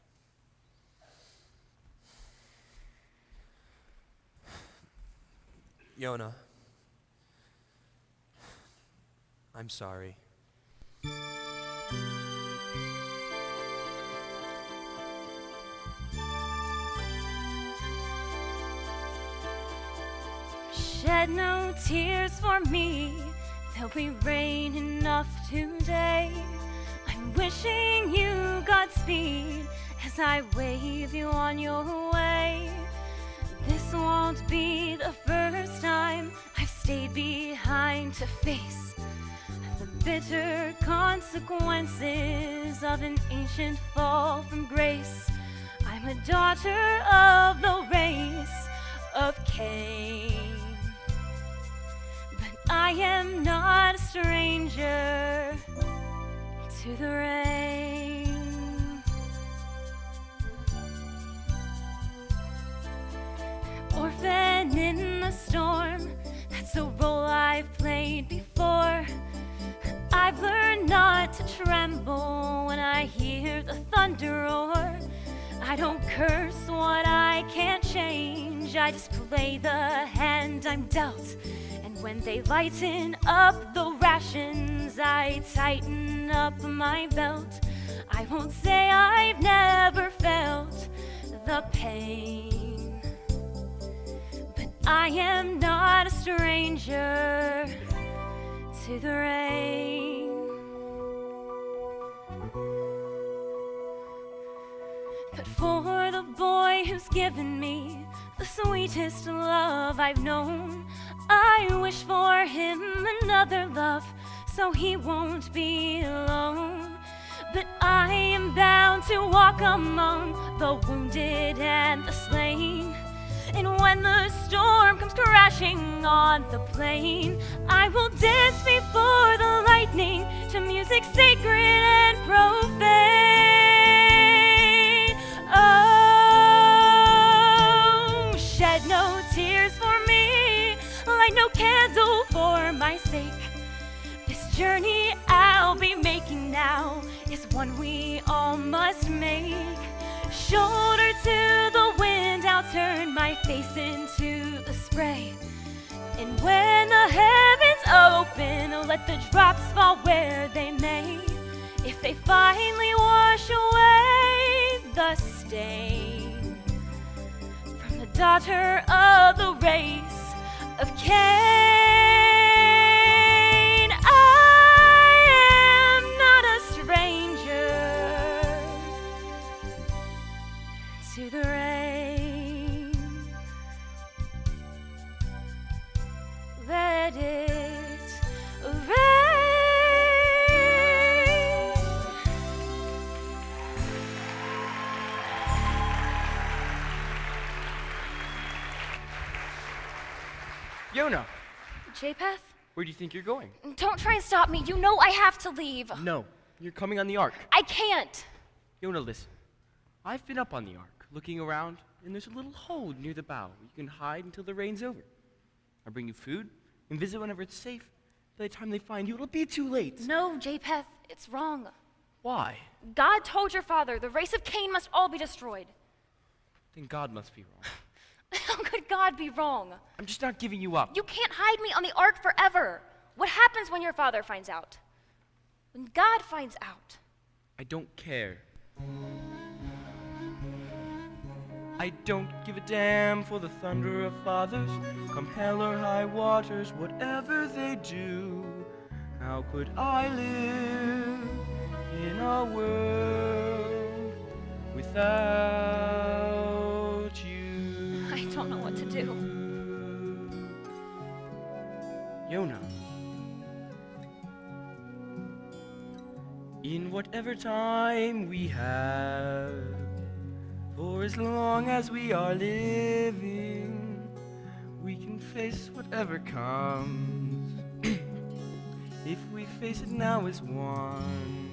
Speaker 10: Yona, I'm sorry.
Speaker 6: Shed no tears for me, there'll be rain enough today. I'm wishing you Godspeed as I wave you on your way. This won't be the first time I've stayed behind to face the bitter consequences of an ancient fall from grace. I'm a daughter of the race of Cain, but I am not a stranger to the rain. Orphan in the storm, that's a role I've played before. I've learned not to tremble when I hear the thunder roar. I don't curse what I can't change, I just play the hand I'm dealt. And when they lighten up the rations, I tighten up my belt. I won't say I've never felt the pain, but I am not a stranger to the rain. But for the boy who's given me the sweetest love I've known, I wish for him another love so he won't be alone. But I am bound to walk among the wounded and the slain. And when the storm comes crashing on the plain, I will dance before the lightning to music sacred and profane. Oh, shed no tears for me, light no candle for my sake. This journey I'll be making now is one we all must make. Shoulder to the wind, I'll turn my face into the spray. And when the heavens open, let the drops fall where they may. If they finally wash away the stain from the daughter of the race of Cain, I am not a stranger to the rain. Let it rain.
Speaker 11: Yona,
Speaker 2: Japheth?
Speaker 11: where do you think you're going?
Speaker 2: Don't try and stop me. You know I have to leave.
Speaker 11: No, you're coming on the ark.
Speaker 2: I can't.
Speaker 11: Yona, listen. I've been up on the ark, looking around, and there's a little hole near the bow. You can hide until the rain's over. I'll bring you food and visit whenever it's safe. By the time they find you, it'll be too late.
Speaker 2: No, Japheth, it's wrong.
Speaker 11: Why?
Speaker 2: God told your father the race of Cain must all be destroyed.
Speaker 11: Then God must be wrong.
Speaker 2: How could God be wrong?
Speaker 11: I'm just not giving you up.
Speaker 2: You can't hide me on the ark forever. What happens when your father finds out? When God finds out?
Speaker 11: I don't care. I don't give a damn for the thunder of fathers, come hell or high waters, whatever they do. How could I live in a world without you?
Speaker 2: I don't know what to do.
Speaker 11: Yonah. In whatever time we have, for as long as we are living, we can face whatever comes. If we face it now as one,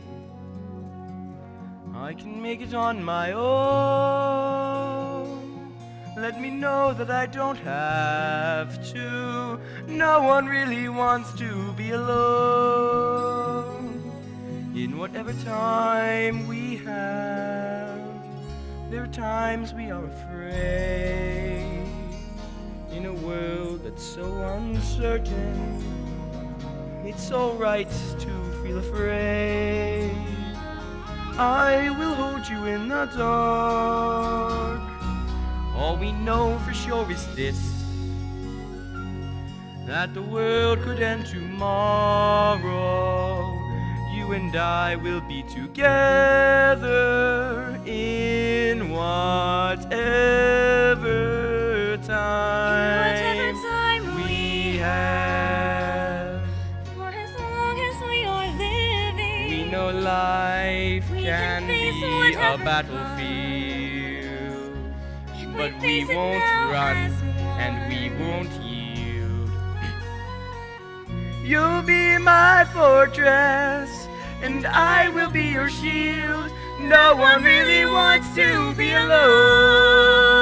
Speaker 11: I can make it on my own. Let me know that I don't have to. No one really wants to be alone. In whatever time we have, there are times we are afraid. In a world that's so uncertain, it's alright to feel afraid. I will hold you in the dark. All we know for sure is this, that the world could end tomorrow. You and I will be together in whatever time, we have.
Speaker 6: For as long as we are living,
Speaker 11: We know life can be
Speaker 6: face
Speaker 11: a
Speaker 6: whatever
Speaker 11: battlefield, but we
Speaker 6: face it
Speaker 11: won't
Speaker 6: now
Speaker 11: run
Speaker 6: as
Speaker 11: and
Speaker 6: one.
Speaker 11: we won't yield. You'll be my fortress, and I will be your shield. No one really wants to be alone.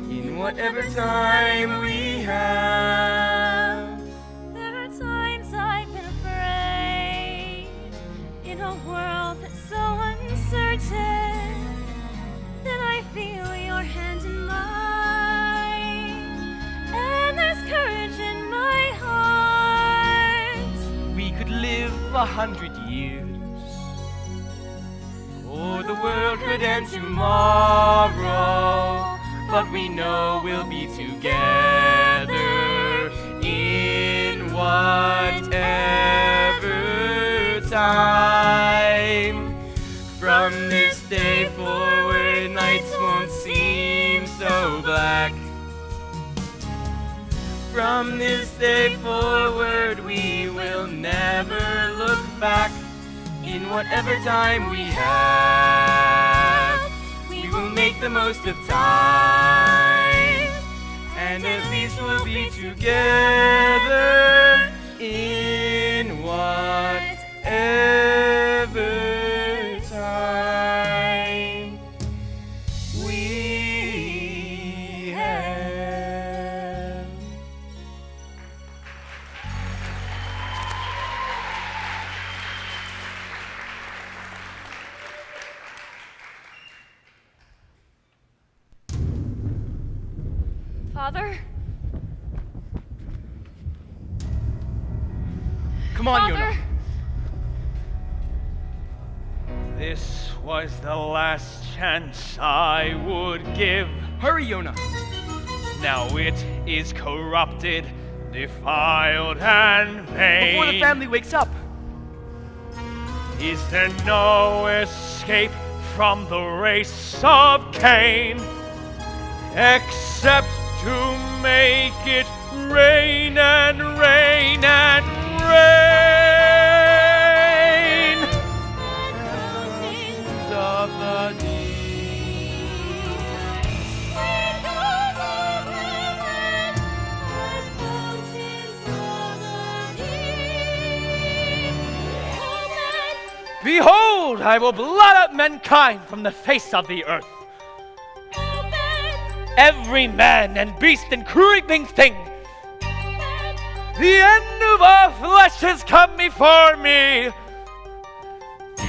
Speaker 11: In whatever time we have,
Speaker 6: There are times I've been afraid. In a world that's so uncertain, then I feel your hand in mine, and there's courage in my heart.
Speaker 11: we could live 100 years, or the world could end tomorrow, but we know we'll be together in whatever time. From this day forward, nights won't seem so black. From this day forward, we will never look back. In whatever time we have, we will make the most of time, and at least we'll be together in whatever time we have.
Speaker 2: Father?
Speaker 11: Come on,
Speaker 2: Father?
Speaker 11: Yonah.
Speaker 1: This was the last chance I would give.
Speaker 11: Hurry, Yonah.
Speaker 1: Now it is corrupted, defiled, and vain.
Speaker 11: Before the family wakes up.
Speaker 1: Is there no escape from the race of Cain, except to make it rain and rain and rain?
Speaker 11: Mountains of the deep.
Speaker 1: Behold, I will blot out mankind from the face of the earth.
Speaker 6: Open
Speaker 1: every man and beast and creeping thing. The end of our flesh has come before me.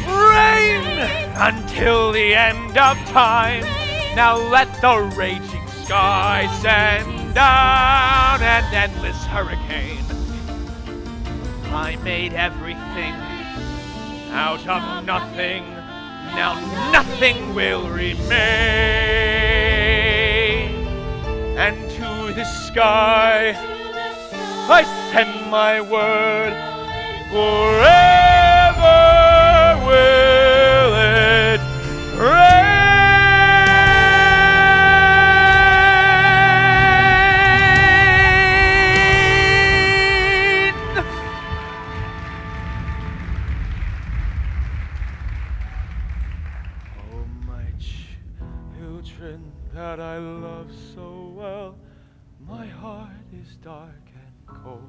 Speaker 1: Rain until the end of time. Now let the raging sky send down an endless hurricane. I made everything out of nothing. Now nothing will remain. And to the sky I send my word. Forever will it rain. Oh, my children that I love so well, my heart is dark and cold.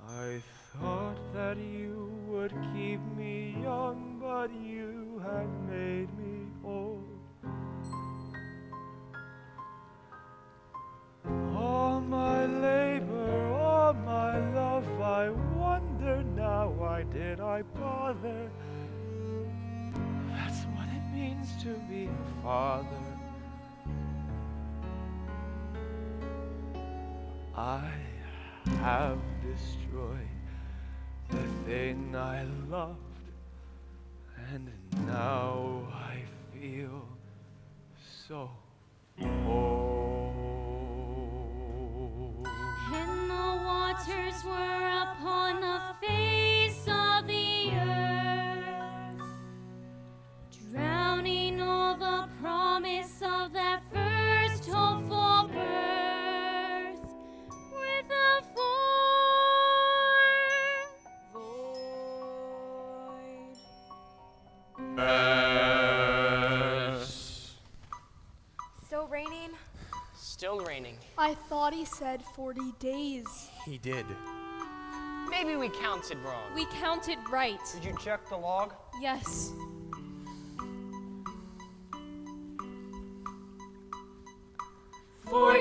Speaker 1: I thought that you would keep me young, but you had made me old. All my labor, all my love, I wonder now, why did I bother? That's what it means to be a father. I have destroyed the thing I loved, and now I feel so old.
Speaker 2: And the waters were upon the face of the earth, drowning all the promise of that first hopeful birth. With a
Speaker 8: Still raining?
Speaker 12: Still raining.
Speaker 4: I thought he said 40 days.
Speaker 10: He did.
Speaker 12: Maybe we counted wrong.
Speaker 8: We counted right.
Speaker 11: Did you check the log?
Speaker 8: Yes.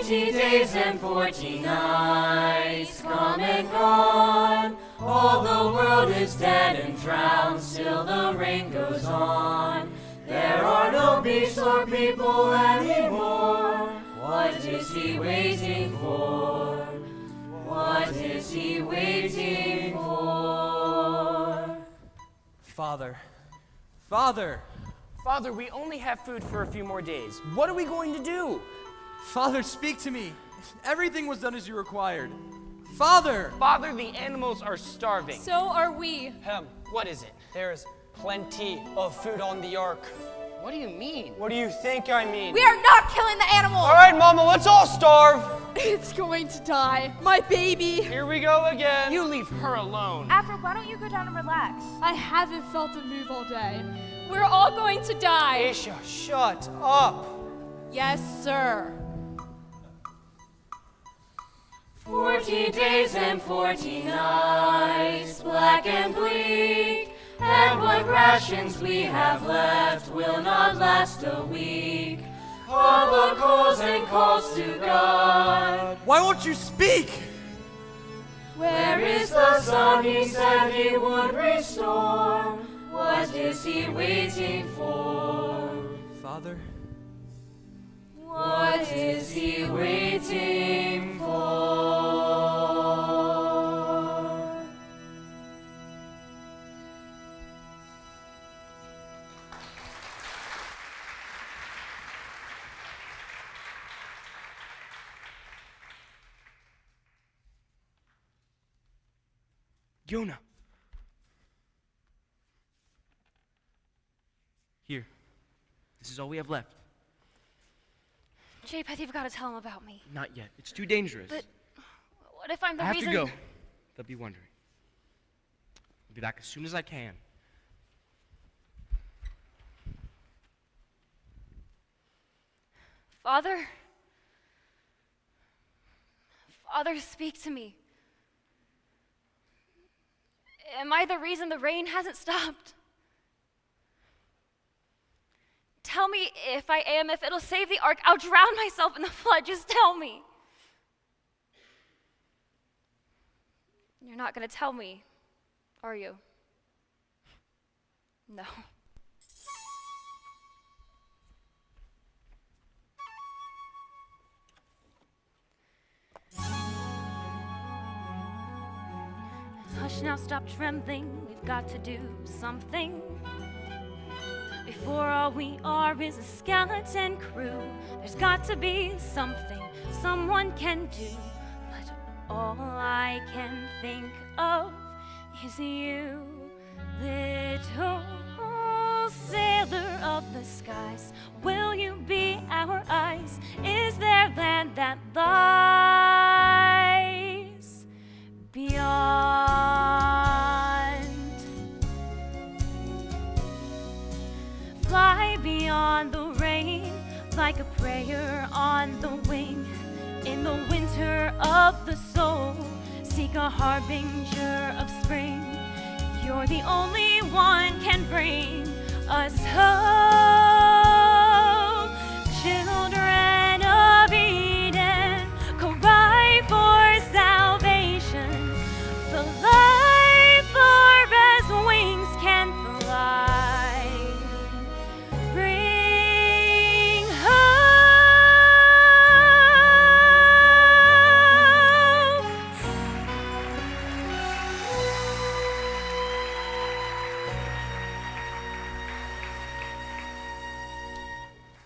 Speaker 5: Days and 40 nights come and gone. All the world is dead and drowned, still the rain goes on. There are no beasts or people anymore. What is he waiting for? What is he waiting for?
Speaker 9: Father. Father.
Speaker 12: Father, we only have food for a few more days. What are we going to do?
Speaker 9: Father, speak to me. Everything was done as you required. Father!
Speaker 12: Father, the animals are starving.
Speaker 8: So are we.
Speaker 12: What is it?
Speaker 11: There's plenty of food on the ark.
Speaker 12: What do you mean?
Speaker 11: What do you think I mean?
Speaker 8: We are not killing the animals!
Speaker 11: All right, Mama, let's all starve.
Speaker 4: It's going to die. My baby.
Speaker 11: Here we go again.
Speaker 12: You leave her alone.
Speaker 6: Afro, why don't you go down and relax?
Speaker 4: I haven't felt a move all day.
Speaker 8: We're all going to die.
Speaker 11: Aisha, shut up.
Speaker 8: Yes, sir.
Speaker 5: 40 days and 40 nights, black and bleak, and what rations we have left will not last a week. Papa calls and calls to God.
Speaker 9: Why won't you speak?
Speaker 5: Where is the sun he said he would restore? What is he waiting for?
Speaker 9: Father?
Speaker 5: What is he waiting for?
Speaker 9: Yona. Here. This is all we have left.
Speaker 2: Japheth, you've got to tell him about me.
Speaker 9: Not yet. It's too dangerous.
Speaker 2: But what if I'm the
Speaker 9: I have
Speaker 2: reason?
Speaker 9: to go. They'll be wondering. I'll be back as soon as I can.
Speaker 2: Father? Father, speak to me. Am I the reason the rain hasn't stopped? Tell Tell me if I am, if it'll save the ark. I'll drown myself in the flood. Just tell me. You're not going to tell me, are you? No.
Speaker 6: Hush now, stop trembling. We've got to do something. Before all we are is a skeleton crew. There's got to be something someone can do. But all I can think of is you, little sailor of the skies. Will you be our eyes? Is there land that lies beyond? Fly beyond the rain like a prayer on the wing. In the winter of the soul, seek a harbinger of spring. You're the only one can bring us hope. Children of Eden, cry for salvation. The life far as wings can fly. Bring hope.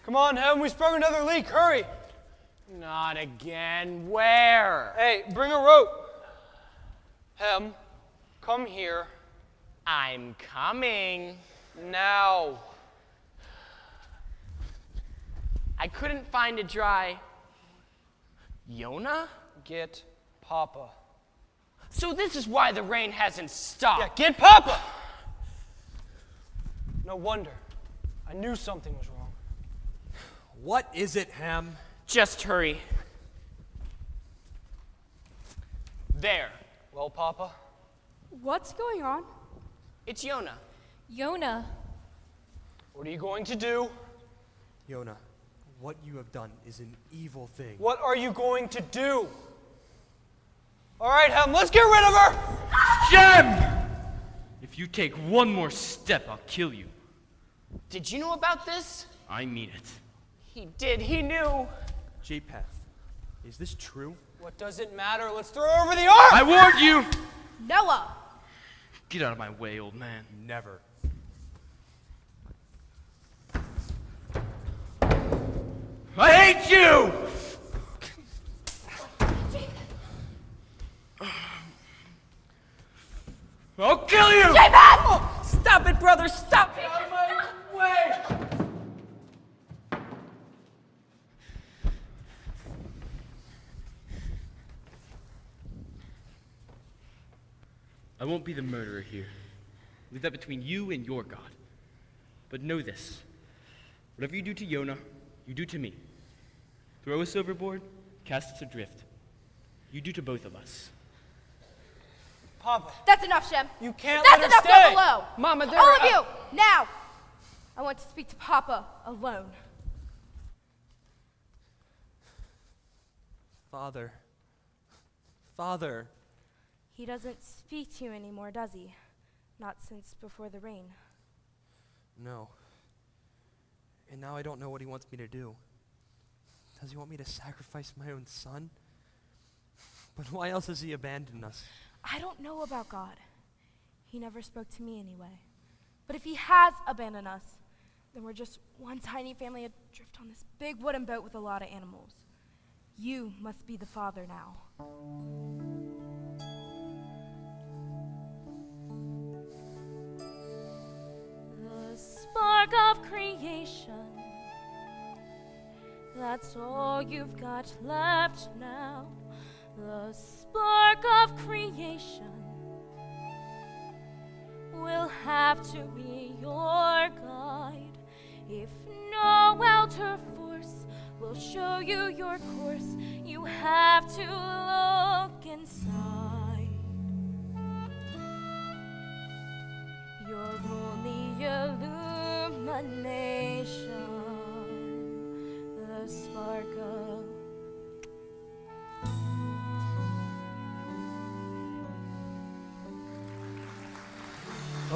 Speaker 1: Come on, Hem, we sprung another leak. Hurry.
Speaker 12: Not again. Where?
Speaker 1: Hey, bring a rope. Hem, come here.
Speaker 12: I'm coming.
Speaker 1: Now.
Speaker 12: I couldn't find a dry Yona?
Speaker 1: Get Papa.
Speaker 12: So this is why the rain hasn't stopped.
Speaker 1: Yeah, get Papa! No wonder. I knew something was wrong.
Speaker 10: What is it, Ham?
Speaker 12: Just hurry. There.
Speaker 1: Well, Papa?
Speaker 8: What's going on?
Speaker 12: It's Yona.
Speaker 8: Yona.
Speaker 1: What are you going to do?
Speaker 10: Yona, what you have done is an evil thing.
Speaker 1: What are you going to do? All right, Hem, let's get rid of her!
Speaker 11: Jem! If you take one more step, I'll kill you.
Speaker 12: Did you know about this?
Speaker 11: I mean it.
Speaker 12: He did. He knew.
Speaker 10: Japheth, is this true?
Speaker 1: What does it matter? Let's throw her over the ark!
Speaker 11: I warned you!
Speaker 8: Noah!
Speaker 11: Get out of my way, old man.
Speaker 10: Never.
Speaker 11: I hate you! I'll kill you!
Speaker 12: Stop it, brother. Stop it.
Speaker 11: I won't be the murderer here. Leave that between you and your God. But know this. Whatever you do to Yona, you do to me. Throw us overboard, cast us adrift. You do to both of us.
Speaker 1: Papa,
Speaker 8: That's enough, Shem.
Speaker 1: you can't
Speaker 8: That's
Speaker 1: let her
Speaker 8: enough,
Speaker 1: stay!
Speaker 8: go below.
Speaker 12: Mama, there
Speaker 8: All
Speaker 12: are-
Speaker 8: of you, now! I want to speak to Papa alone.
Speaker 9: Father. Father.
Speaker 8: He doesn't speak to you anymore, does he? Not since before the rain.
Speaker 9: No. And now I don't know what he wants me to do. Does he want me to sacrifice my own son? But why else has he abandoned us?
Speaker 8: I don't know about God. He never spoke to me anyway. But if he has abandoned us, then we're just one tiny family adrift on this big wooden boat with a lot of animals. You must be the father now.
Speaker 6: The spark of creation. That's all you've got left now. The spark of creation will have to be your guide. If no outer force will show you your course, you have to look inside. Your only illumination.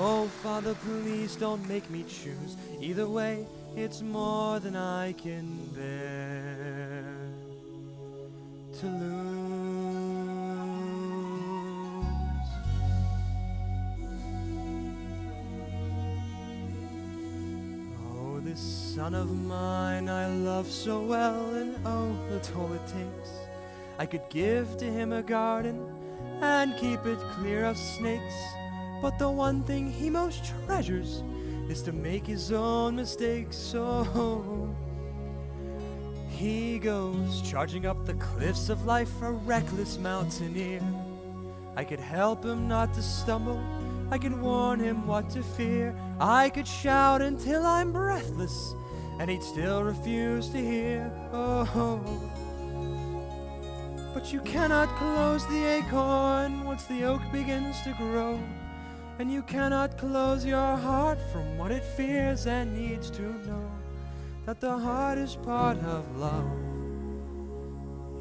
Speaker 11: Oh, Father, please don't make me choose. Either way, it's more than I can bear to lose. Oh, this son of mine I love so well, and oh, the toll it takes. I could give to him a garden and keep it clear of snakes, but the one thing he most treasures is to make his own mistakes. So he goes charging up the cliffs of life, a reckless mountaineer. I could help him not to stumble, I could warn him what to fear. I could shout until I'm breathless, and he'd still refuse to hear. Oh, but you cannot close the acorn once the oak begins to grow, and you cannot close your heart from what it fears and needs to know, that the hardest part of love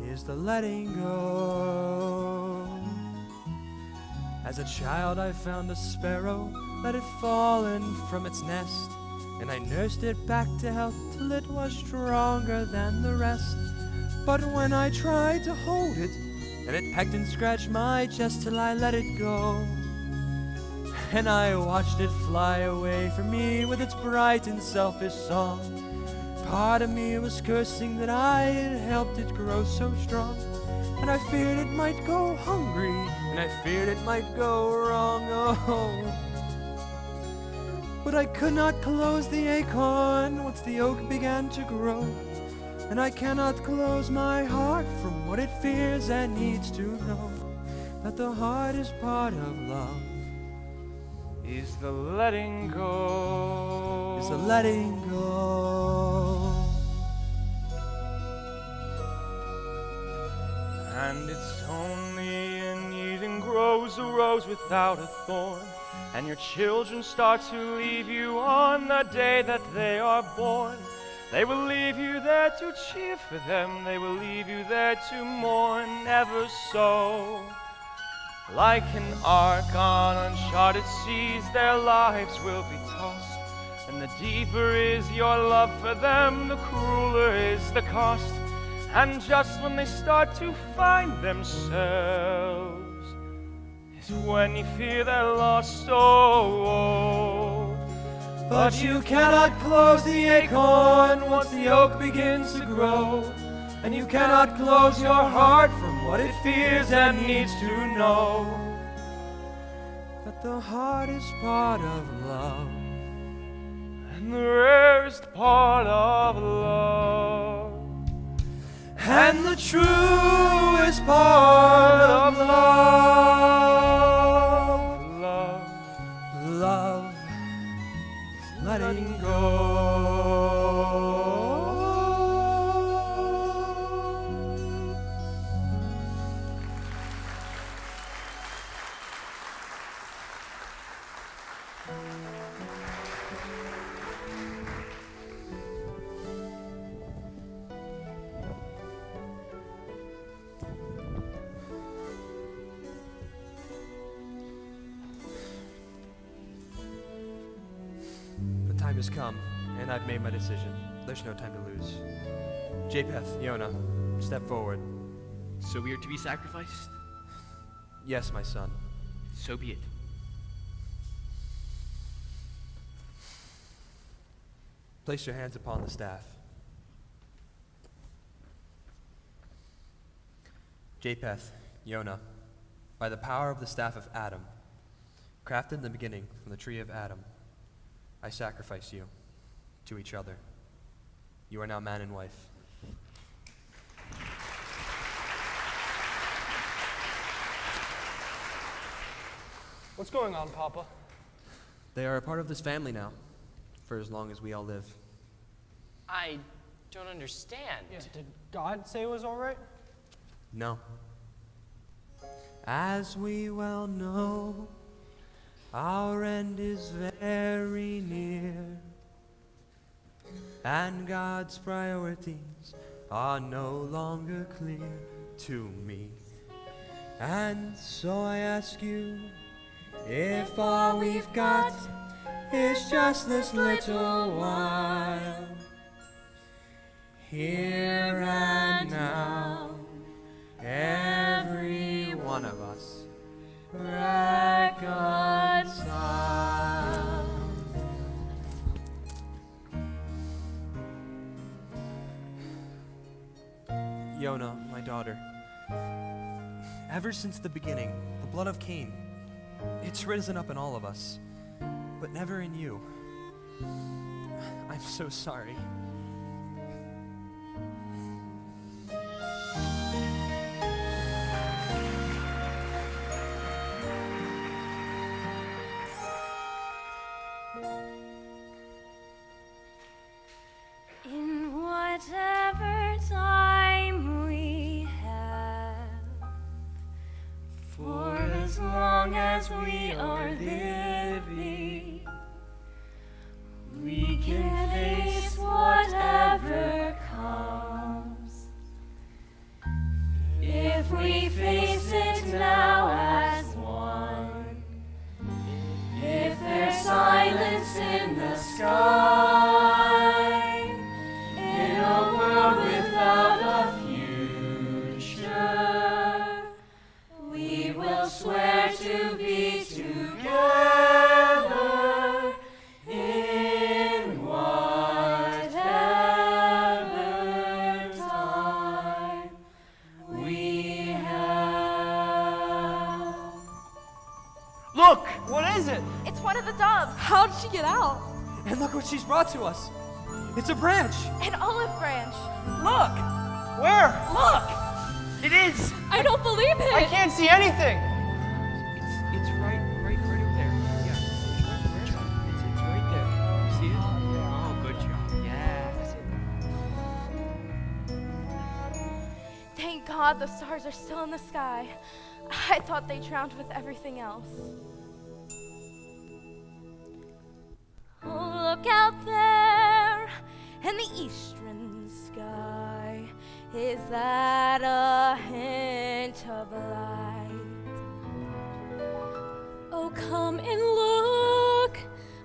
Speaker 11: is the letting go. As a child I found a sparrow that had fallen from its nest, and I nursed it back to health till it was stronger than the rest. But when I tried to hold it, and it pecked and scratched my chest till I let it go, and I watched it fly away from me with its bright and selfish song, part of me was cursing that I had helped it grow so strong. And I feared it might go hungry, and I feared it might go wrong. Oh, but I could not close the acorn once the oak began to grow, and I cannot close my heart from what it fears and needs to know, that the hardest part of love
Speaker 1: is the letting go.
Speaker 11: is the letting go.
Speaker 1: And it's only in Eden grows a rose without a thorn, and your children start to leave you on the day that they are born. They will leave you there to cheer for them, they will leave you there to mourn, ever so. Like an ark on uncharted seas, their lives will be tossed, and the deeper is your love for them, the crueler is the cost. And just when they start to find themselves is when you fear they're lost. Oh,
Speaker 11: but you cannot close the acorn once the oak begins to grow, and you cannot close your heart from what it fears and needs to know, that the hardest part of love
Speaker 1: and the rarest part of love
Speaker 11: and the truest part of love, love is letting go. The time has come, and I've made my decision. There's no time to lose. Japheth, Yonah, step forward.
Speaker 12: So we are to be sacrificed?
Speaker 11: Yes, my son.
Speaker 12: So be it.
Speaker 11: Place your hands upon the staff. Japheth, Yonah, by the power of the staff of Adam, crafted in the beginning from the tree of Adam, I sacrifice you to each other. You are now man and wife.
Speaker 1: What's going on, Papa?
Speaker 11: They are a part of this family now, for as long as we all live.
Speaker 12: I don't understand.
Speaker 3: Yeah, did God say it was all right?
Speaker 11: No. As we well know, our end is very near, and God's priorities are no longer clear to me. And so I ask you,
Speaker 3: If all we've got is just this little while, here and now, every one of us reconciled.
Speaker 10: Yona, my daughter, ever since the beginning, the blood of Cain, it's risen up in all of us, but never in you. I'm so sorry.
Speaker 6: In whatever time we have, for as long as we are living, we can face whatever comes. If we face it now as one, if there's silence in the sky, in a world without a future, we will swear to be together in whatever time we have.
Speaker 10: Look! What is it?
Speaker 4: It's one of the doves.
Speaker 8: How did she get out?
Speaker 10: And look what she's brought to us. It's a branch.
Speaker 4: An olive branch.
Speaker 11: Look! Where? Look! It is!
Speaker 4: I don't believe it.
Speaker 11: I can't see anything!
Speaker 1: It's right over there. Yeah. Good job. It's right there. See it? Oh, good job. Yes.
Speaker 4: Thank God the stars are still in the sky. I thought they drowned with everything else. Oh, look out there in the eastern sky. Is that a hint of light?
Speaker 8: Oh, come and look.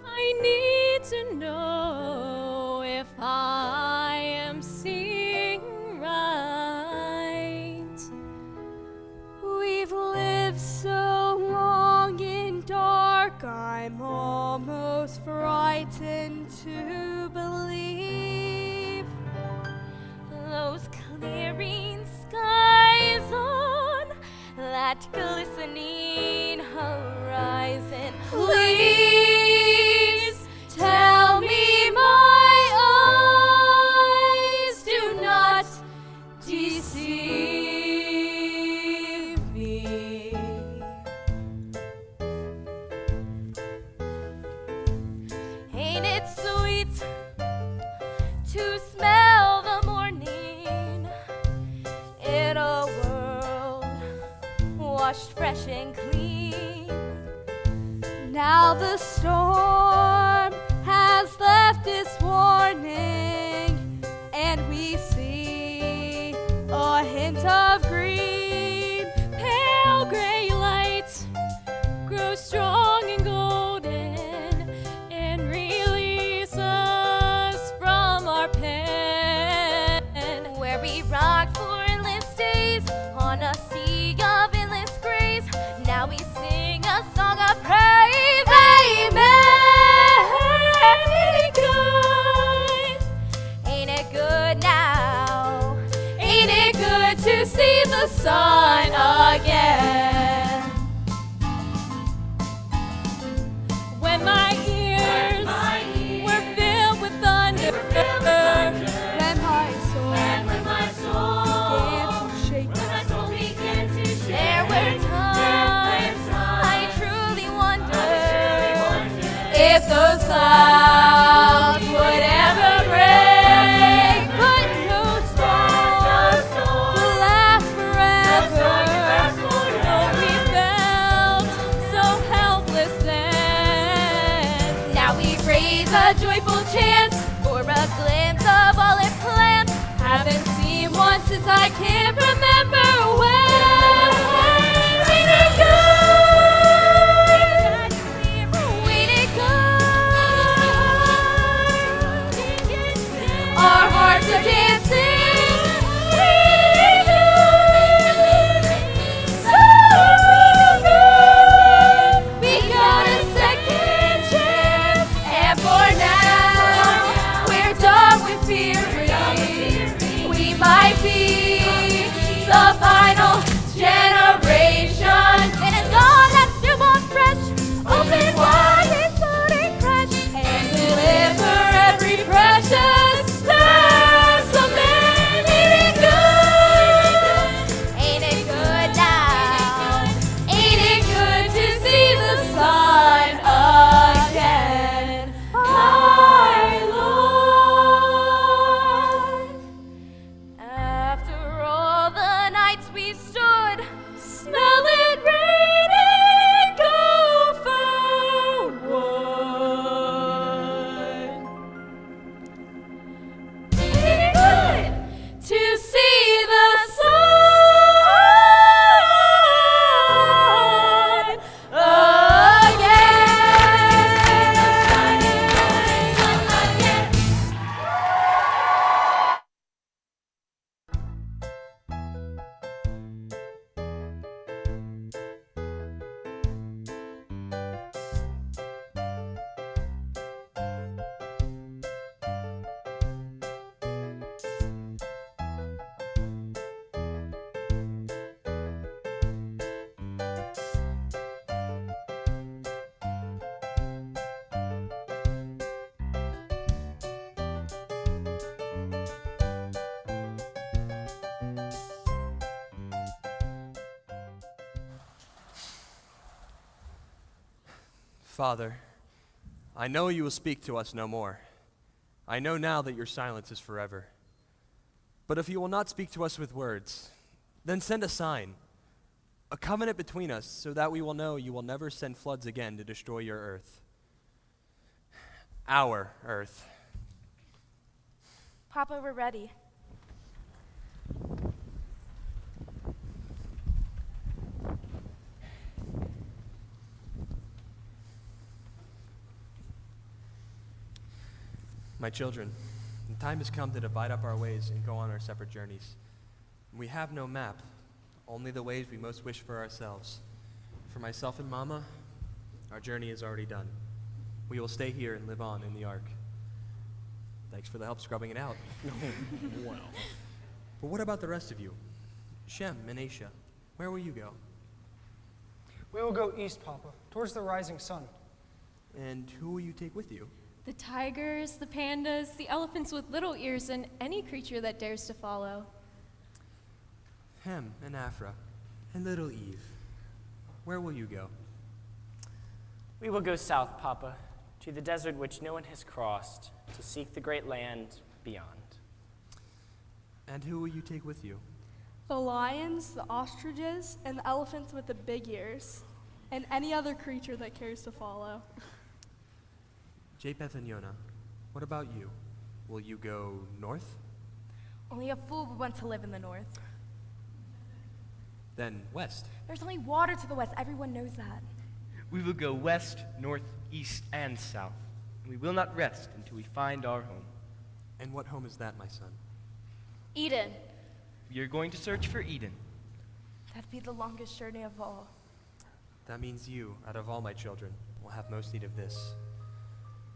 Speaker 8: I need to know if I am seeing right. We've lived so long in dark, I'm almost frightened to believe
Speaker 4: Those clearing skies on that glistening horizon.
Speaker 8: Please tell me my eyes do not deceive me.
Speaker 4: Ain't it sweet to smell the morning in a world washed fresh and clean?
Speaker 8: Now the storm has left its warning, and we see a hint of green. Pale gray light grows strong and golden and release us from our pen.
Speaker 4: Where we rocked for endless days on a sea of endless grace, now we sing a song of praise. Amen. Ain't it good? Ain't it good now?
Speaker 8: Ain't it good to see the sun again? When my ears were filled with thunder, when my soul began to shake,
Speaker 4: There were times I truly wondered
Speaker 8: if those clouds would ever break. But no storm will last forever. Oh, we felt so helpless then.
Speaker 4: Now we raise a joyful chant for a glimpse of olive plant.
Speaker 8: Haven't seen one since I can't remember when. Ain't it good?
Speaker 10: Father, I know you will speak to us no more. I know now that your silence is forever. But if you will not speak to us with words, then send a sign, a covenant between us, so that we will know you will never send floods again to destroy your earth. Our earth.
Speaker 6: Papa, we're ready.
Speaker 10: My children, the time has come to divide up our ways and go on our separate journeys. We have no map, only the ways we most wish for ourselves. For myself and Mama, our journey is already done. We will stay here and live on in the ark. Thanks for the help scrubbing it out.
Speaker 12: Wow.
Speaker 10: But what about the rest of you? Shem and Aisha, where will you go?
Speaker 13: We will go east, Papa, towards the rising sun.
Speaker 10: And who will you take with you?
Speaker 8: The tigers, the pandas, the elephants with little ears, and any creature that dares to follow.
Speaker 10: Hem and Afra, and little Eve, where will you go?
Speaker 12: We will go south, Papa, to the desert which no one has crossed, to seek the great land beyond.
Speaker 10: And who will you take with you?
Speaker 14: The lions, the ostriches, and the elephants with the big ears, and any other creature that cares to follow.
Speaker 10: Japheth and Yonah, what about you? Will you go north?
Speaker 2: Only a fool would want to live in the north.
Speaker 10: Then west.
Speaker 2: There's only water to the west. Everyone knows that.
Speaker 11: We will go west, north, east, and south. And we will not rest until we find our home.
Speaker 10: And what home is that, my son?
Speaker 2: Eden.
Speaker 11: We are going to search for Eden.
Speaker 2: That'd be the longest journey of all.
Speaker 10: That means you, out of all my children, will have most need of this.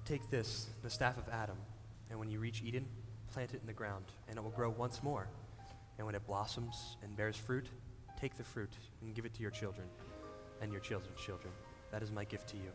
Speaker 10: Take this, the staff of Adam, and when you reach Eden, plant it in the ground, and it will grow once more. And when it blossoms and bears fruit, take the fruit and give it to your children and your children's children. That is my gift to you.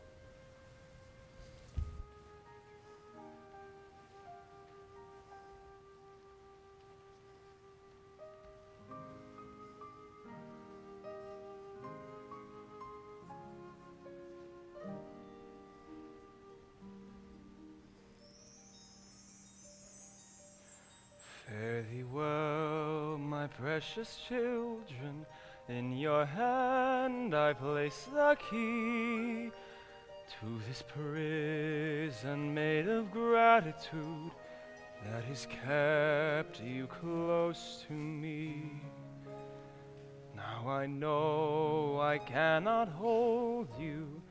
Speaker 1: Fare thee well, my precious children. In your hand I place the key to this prison made of gratitude that has kept you close to me. Now I know I cannot hold you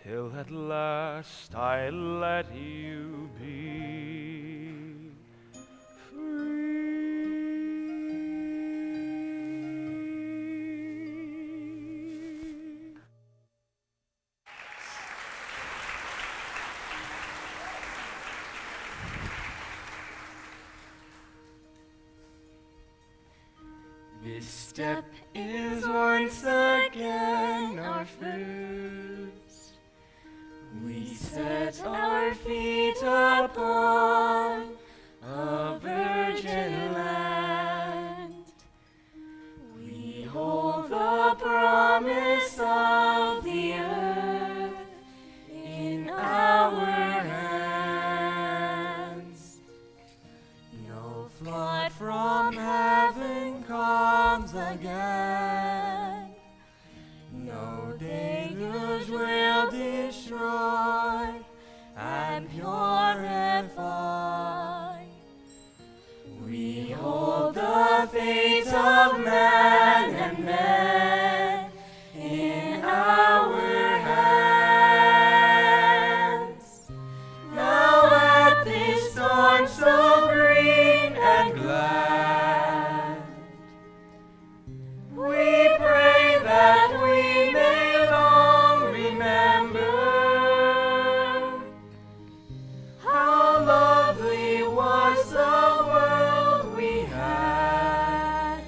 Speaker 1: till at last I let you be free.
Speaker 11: This step is once again our first. We set our feet upon a virgin land. We hold the promise of the earth in our hands. No flood from heaven comes again. No deluge will destroy and purify. We hold the fate of man and men in our hands. Now at this dawn so green and glad, we pray that we may long remember how lovely was the world we had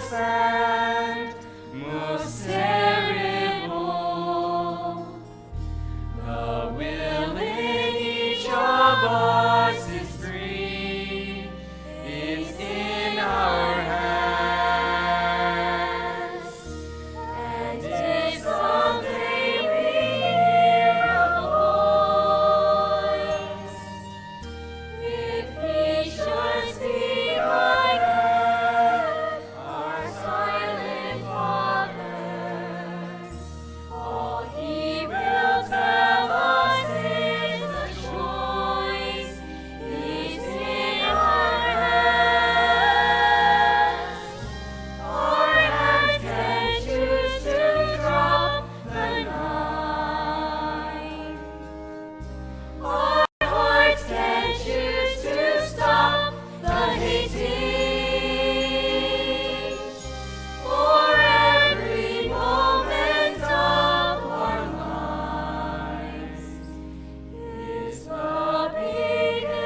Speaker 2: sand, most terrible. The will in each of us is free. It's in our hands. And if someday we hear a voice, if he should speak again, our silent Father, all he will tell us is the choice is in our hands. Our hands can choose to drop the knife. Our hearts can choose to stop the hating. For every moment of our lives is the beginning.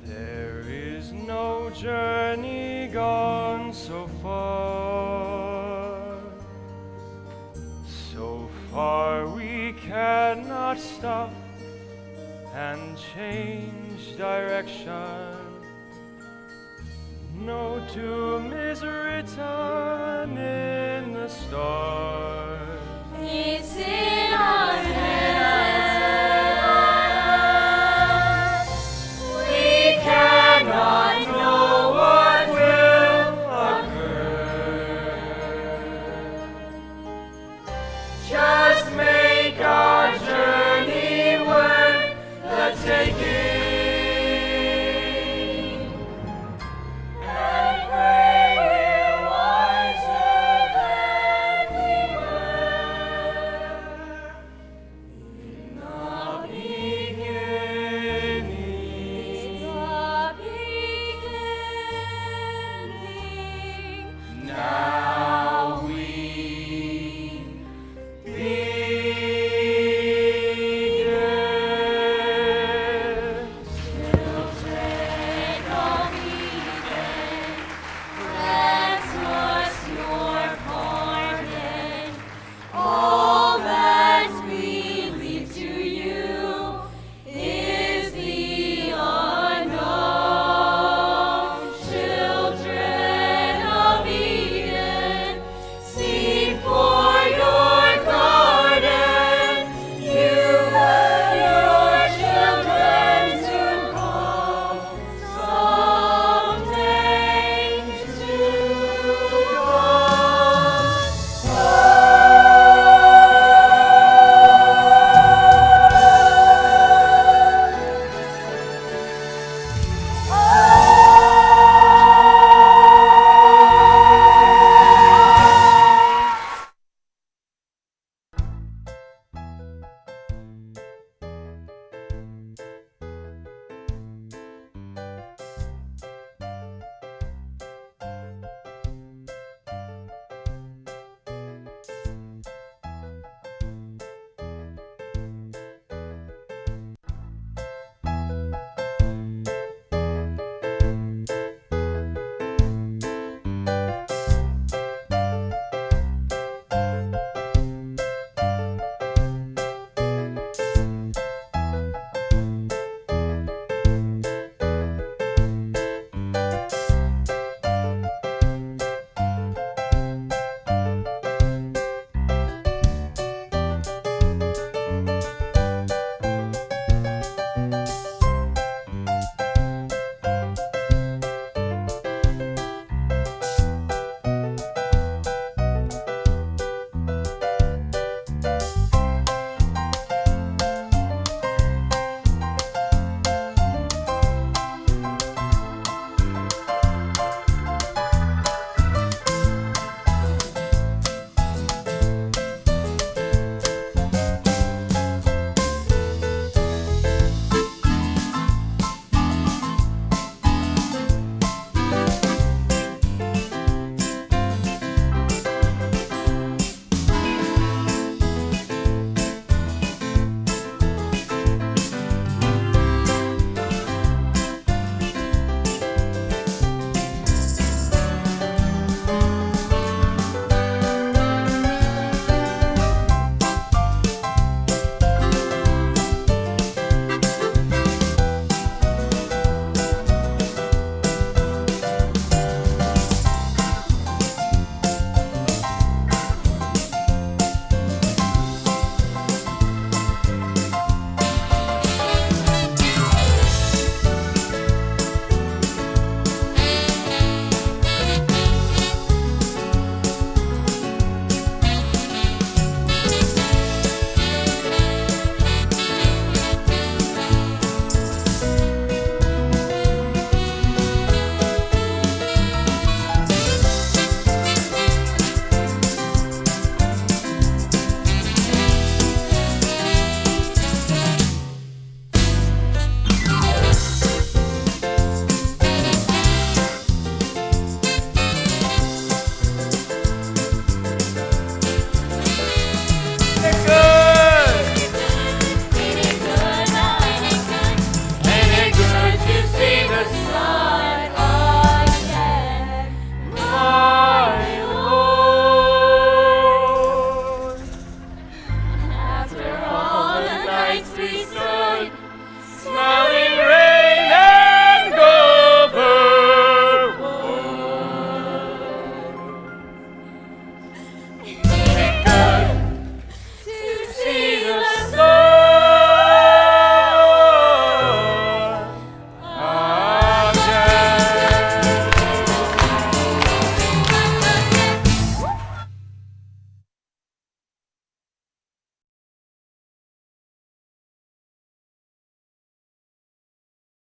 Speaker 1: There is no journey gone so far we cannot stop and change direction. No doom is written in the stars.
Speaker 2: It's in our